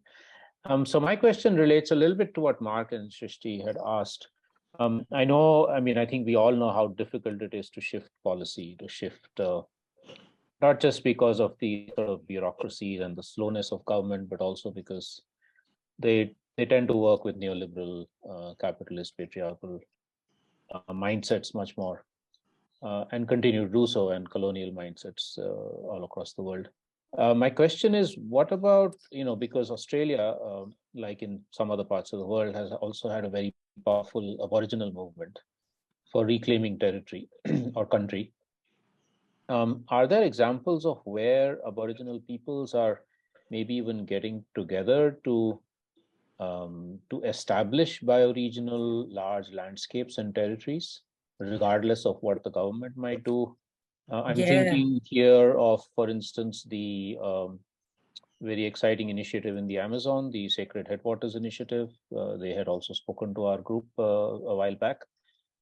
So my question relates a little bit to what Mark and Shrishti had asked. I think we all know how difficult it is to shift policy, to shift, not just because of the sort of bureaucracy and the slowness of government, but also because they tend to work with neoliberal, capitalist, patriarchal mindsets much more, and continue to do so, and colonial mindsets all across the world. My question is, what about, because Australia, like in some other parts of the world, has also had a very powerful Aboriginal movement for reclaiming territory or country. Are there examples of where Aboriginal peoples are maybe even getting together to establish bioregional large landscapes and territories, regardless of what the government might do? I'm thinking here of, for instance, the very exciting initiative in the Amazon, the Sacred Headwaters Initiative. They had also spoken to our group a while back,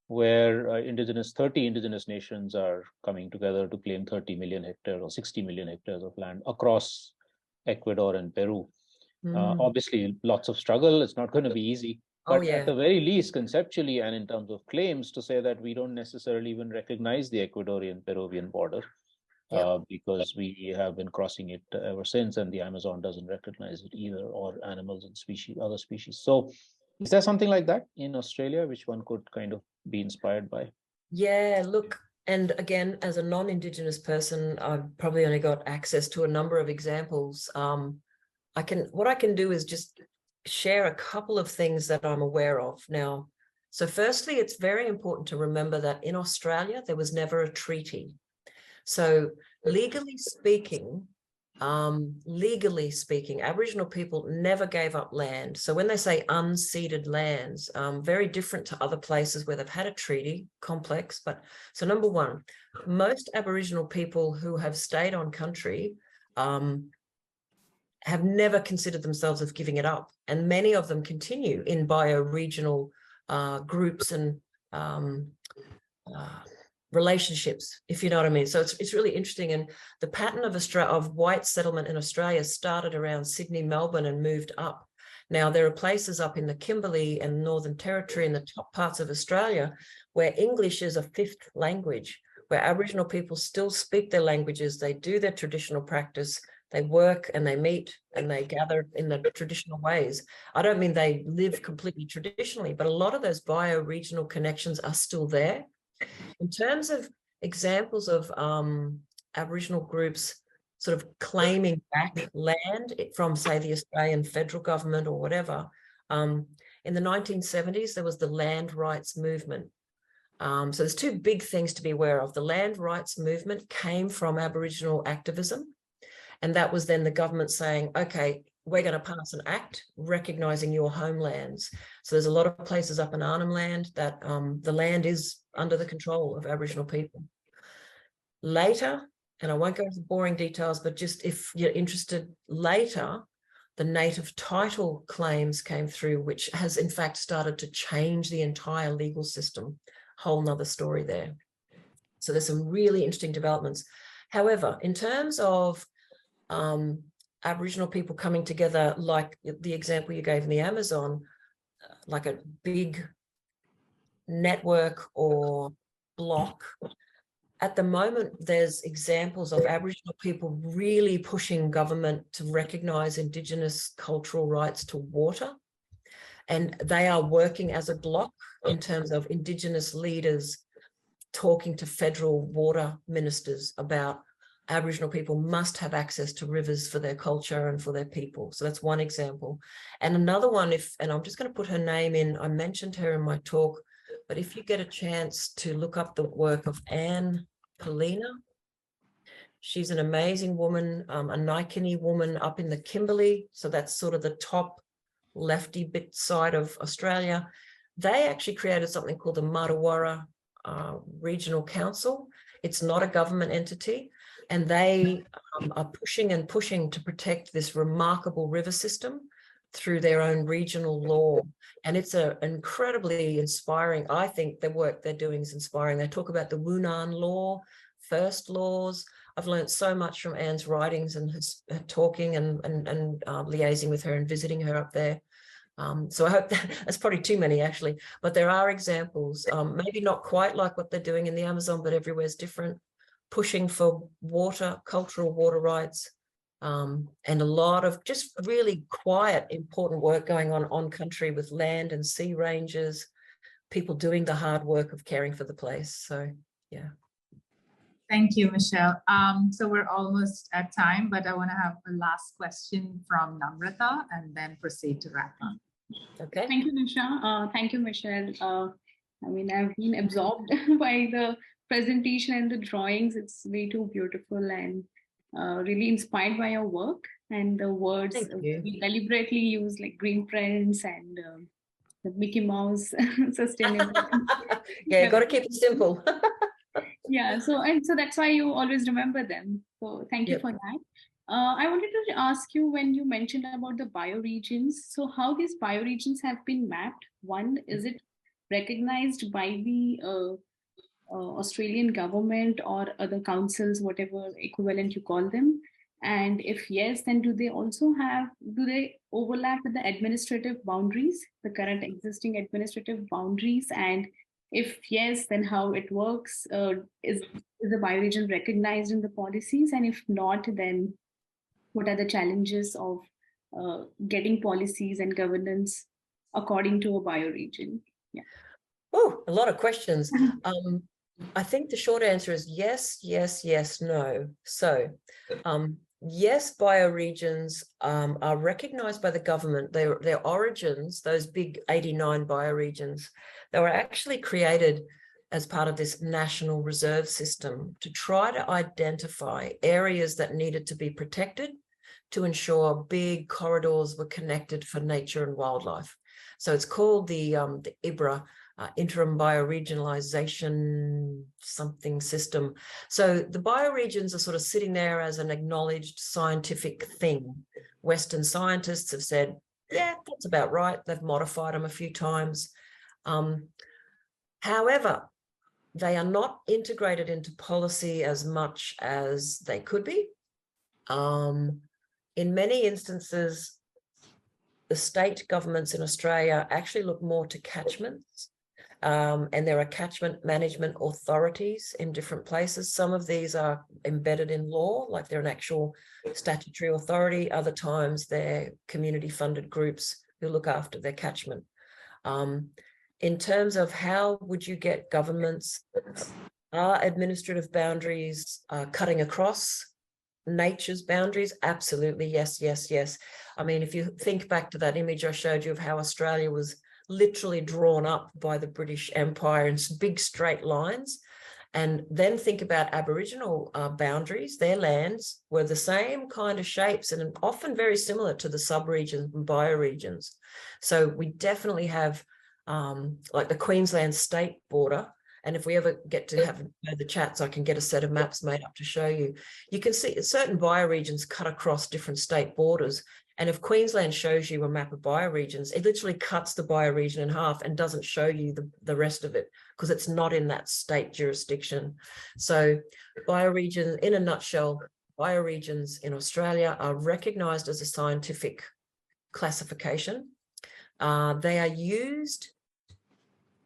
where 30 indigenous nations are coming together to claim 30 million hectares or 60 million hectares of land across Ecuador and Peru. Obviously, lots of struggle. It's not going to be easy. But at the very least, conceptually and in terms of claims, to say that we don't necessarily even recognize the Ecuadorian-Peruvian border, because we have been crossing it ever since, and the Amazon doesn't recognize it either, or animals and other species. So is there something like that in Australia, which one could kind of be inspired by? Yeah, look, and again, as a non-Indigenous person, I've probably only got access to a number of examples. What I can do is just share a couple of things that I'm aware of now. So firstly, it's very important to remember that in Australia, there was never a treaty. So legally speaking, Aboriginal people never gave up land. So when they say unceded lands, very different to other places where they've had a treaty, complex. But so number one, most Aboriginal people who have stayed on country have never considered themselves of giving it up. And many of them continue in bioregional groups and relationships, if you know what I mean. So it's really interesting. And the pattern of white settlement in Australia started around Sydney, Melbourne, and moved up. Now, there are places up in the Kimberley and Northern Territory in the top parts of Australia where English is a fifth language, where Aboriginal people still speak their languages, they do their traditional practice, they work and they meet and they gather in the traditional ways. I don't mean they live completely traditionally, but a lot of those bioregional connections are still there. In terms of examples of Aboriginal groups sort of claiming back land from, say, the Australian federal government or whatever, in the 1970s, there was the land rights movement. So there's two big things to be aware of. The land rights movement came from Aboriginal activism. And that was then the government saying, okay, we're going to pass an act recognizing your homelands. So there's a lot of places up in Arnhem Land that the land is under the control of Aboriginal people. Later, and I won't go into boring details, but just if you're interested, later, the native title claims came through, which has in fact started to change the entire legal system. Whole nother story there. So there's some really interesting developments. However, in terms of Aboriginal people coming together, like the example you gave in the Amazon, like a big network or block. At the moment, there's examples of Aboriginal people really pushing government to recognise Indigenous cultural rights to water. And they are working as a block in terms of Indigenous leaders talking to federal water ministers about Aboriginal people must have access to rivers for their culture and for their people. So that's one example. And another one, and I'm just going to put her name in, I mentioned her in my talk, but if you get a chance to look up the work of Anne Polina, she's an amazing woman, a Nikini woman up in the Kimberley. So that's sort of the top lefty bit side of Australia. They actually created something called the Martuwarra Regional Council. It's not a government entity. And they are pushing and pushing to protect this remarkable river system through their own regional law. And it's an incredibly inspiring, I think the work they're doing is inspiring. They talk about the Wunan law, first laws. I've learned so much from Anne's writings and her talking and liaising with her and visiting her up there. So I hope that's probably too many actually, but there are examples, maybe not quite like what they're doing in the Amazon, but everywhere's different. Pushing for water, cultural water rights, and a lot of just really quiet, important work going on country with land and sea ranges, people doing the hard work of caring for the place. So, yeah. Thank you, Michelle. So we're almost at time, but I want to have a last question from Namrata and then proceed to wrap up. Okay. Thank you, Nisha. Thank you, Michelle. I mean, I've been absorbed by the presentation and the drawings. It's way too beautiful and really inspired by your work and the words we deliberately use, like Greenprints and the Mickey Mouse sustainable. Yeah, you got to keep it simple. Yeah, so that's why you always remember them. So thank you for that. I wanted to ask you, when you mentioned about the bioregions, so how these bioregions have been mapped. One, is it recognized by the Australian government or other councils, whatever equivalent you call them? And if yes, then do they overlap with the administrative boundaries, the current existing administrative boundaries? And if yes, then how it works? Is the bioregion recognized in the policies? And if not, then what are the challenges of getting policies and governance according to a bioregion? Yeah. Oh, a lot of questions. I think the short answer is yes, yes, yes, no. So yes, bioregions are recognized by the government. Their origins, those big 89 bioregions, they were actually created as part of this national reserve system to try to identify areas that needed to be protected to ensure big corridors were connected for nature and wildlife. So it's called the IBRA, interim bioregionalization something system. So the bioregions are sort of sitting there as an acknowledged scientific thing. Western scientists have said, yeah, that's about right. They've modified them a few times. However, they are not integrated into policy as much as they could be. In many instances, the state governments in Australia actually look more to catchments, and there are catchment management authorities in different places. Some of these are embedded in law, like they're an actual statutory authority. Other times they're community-funded groups who look after their catchment. In terms of how would you get governments, are administrative boundaries cutting across nature's boundaries? Absolutely, yes, yes, yes. I mean, if you think back to that image I showed you of how Australia was literally drawn up by the British Empire in big straight lines, and then think about Aboriginal boundaries, their lands were the same kind of shapes and often very similar to the subregions and bioregions. So we definitely have like the Queensland state border. And if we ever get to have the chats, I can get a set of maps made up to show you. You can see certain bioregions cut across different state borders. And if Queensland shows you a map of bioregions, it literally cuts the bioregion in half and doesn't show you the rest of it because it's not in that state jurisdiction. So bioregions, in a nutshell, bioregions in Australia are recognised as a scientific classification. They are used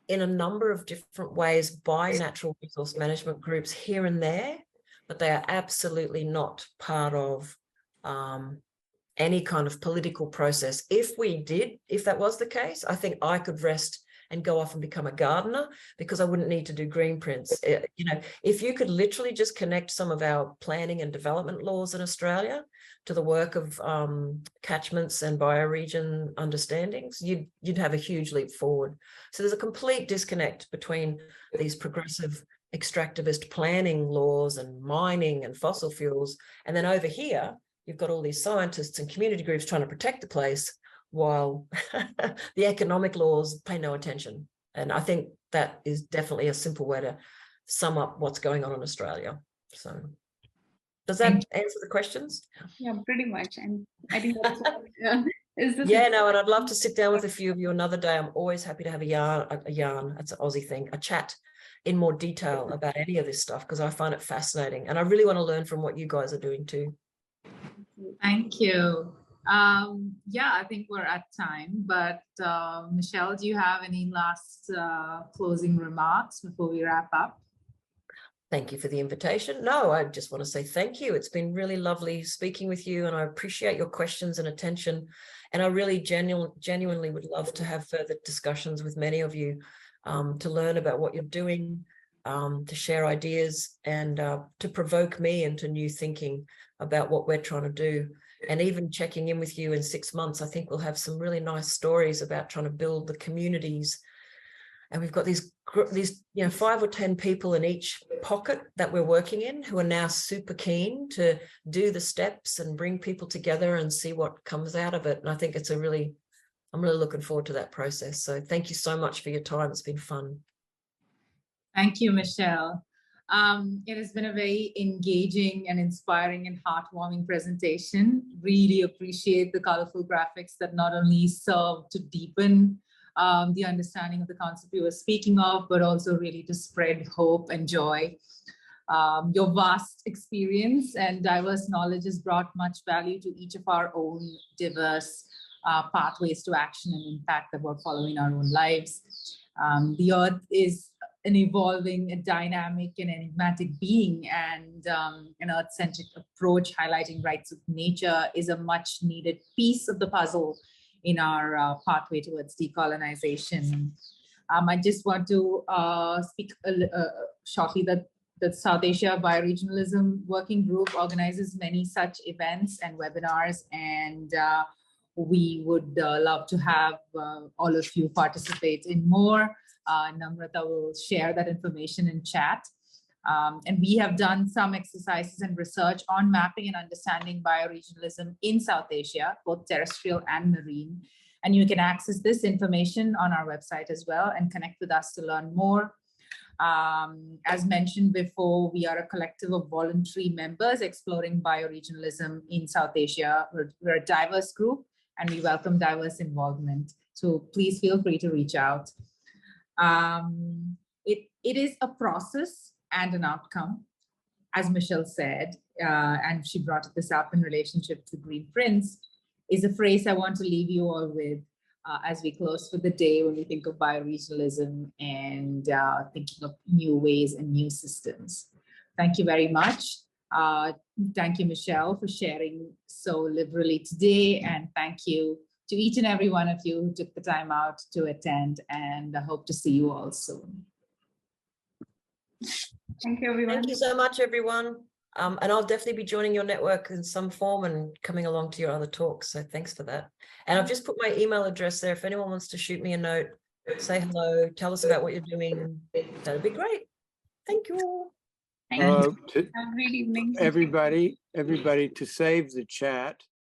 in a number of different ways by natural resource management groups here and there, but they are absolutely not part of any kind of political process. If that was the case, I think I could rest and go off and become a gardener because I wouldn't need to do Greenprints. You know, if you could literally just connect some of our planning and development laws in Australia to the work of catchments and bioregion understandings, you'd have a huge leap forward. So there's a complete disconnect between these progressive extractivist planning laws and mining and fossil fuels, and then over here you've got all these scientists and community groups trying to protect the place while the economic laws pay no attention. And I think that is definitely a simple way to sum up what's going on in Australia. So does that answer the questions? Yeah, pretty much. And I think that's is this yeah, no, and I'd love to sit down with a few of you another day. I'm always happy to have a yarn, that's an Aussie thing, a chat in more detail about any of this stuff, because I find it fascinating. And I really want to learn from what you guys are doing too. Thank you. Yeah, I think we're at time, but Michelle, do you have any last closing remarks before we wrap up? Thank you for the invitation. No, I just want to say thank you. It's been really lovely speaking with you, and I appreciate your questions and attention. And I really genuinely would love to have further discussions with many of you to learn about what you're doing, to share ideas, and to provoke me into new thinking about what we're trying to do. And even checking in with you in 6 months, I think we'll have some really nice stories about trying to build the communities. And we've got these 5 or 10 people in each pocket that we're working in who are now super keen to do the steps and bring people together and see what comes out of it. And I think it's I'm really looking forward to that process. So thank you so much for your time. It's been fun. Thank you, Michelle. It has been a very engaging and inspiring and heartwarming presentation. Really appreciate the colorful graphics that not only serve to deepen the understanding of the concept we were speaking of, but also really to spread hope and joy. Your vast experience and diverse knowledge has brought much value to each of our own diverse pathways to action and impact that we're following in our own lives. The earth is an evolving, a dynamic and enigmatic being, and an earth-centric approach highlighting rights of nature is a much needed piece of the puzzle in our pathway towards decolonization. I just want to speak shortly that the South Asia Bioregionalism Working Group organizes many such events and webinars, and we would love to have all of you participate in more. Namrata will share that information in chat. And we have done some exercises and research on mapping and understanding bioregionalism in South Asia, both terrestrial and marine. And you can access this information on our website as well and connect with us to learn more. As mentioned before, we are a collective of voluntary members exploring bioregionalism in South Asia. We're a diverse group and we welcome diverse involvement. So please feel free to reach out. It is a process and an outcome, as Michelle said, and she brought this up in relationship to Greenprints, is a phrase I want to leave you all with as we close for the day when we think of bioregionalism and thinking of new ways and new systems. Thank you very much. Thank you, Michelle, for sharing so liberally today, and thank you to each and every one of you who took the time out to attend, and I hope to see you all soon. Thank you, everyone. Thank you so much, everyone. And I'll definitely be joining your network in some form and coming along to your other talks. So thanks for that. And I've just put my email address there. If anyone wants to shoot me a note, say hello, tell us about what you're doing, that'd be great. Thank you. Thank you. Have a great evening. Everybody to save the chat.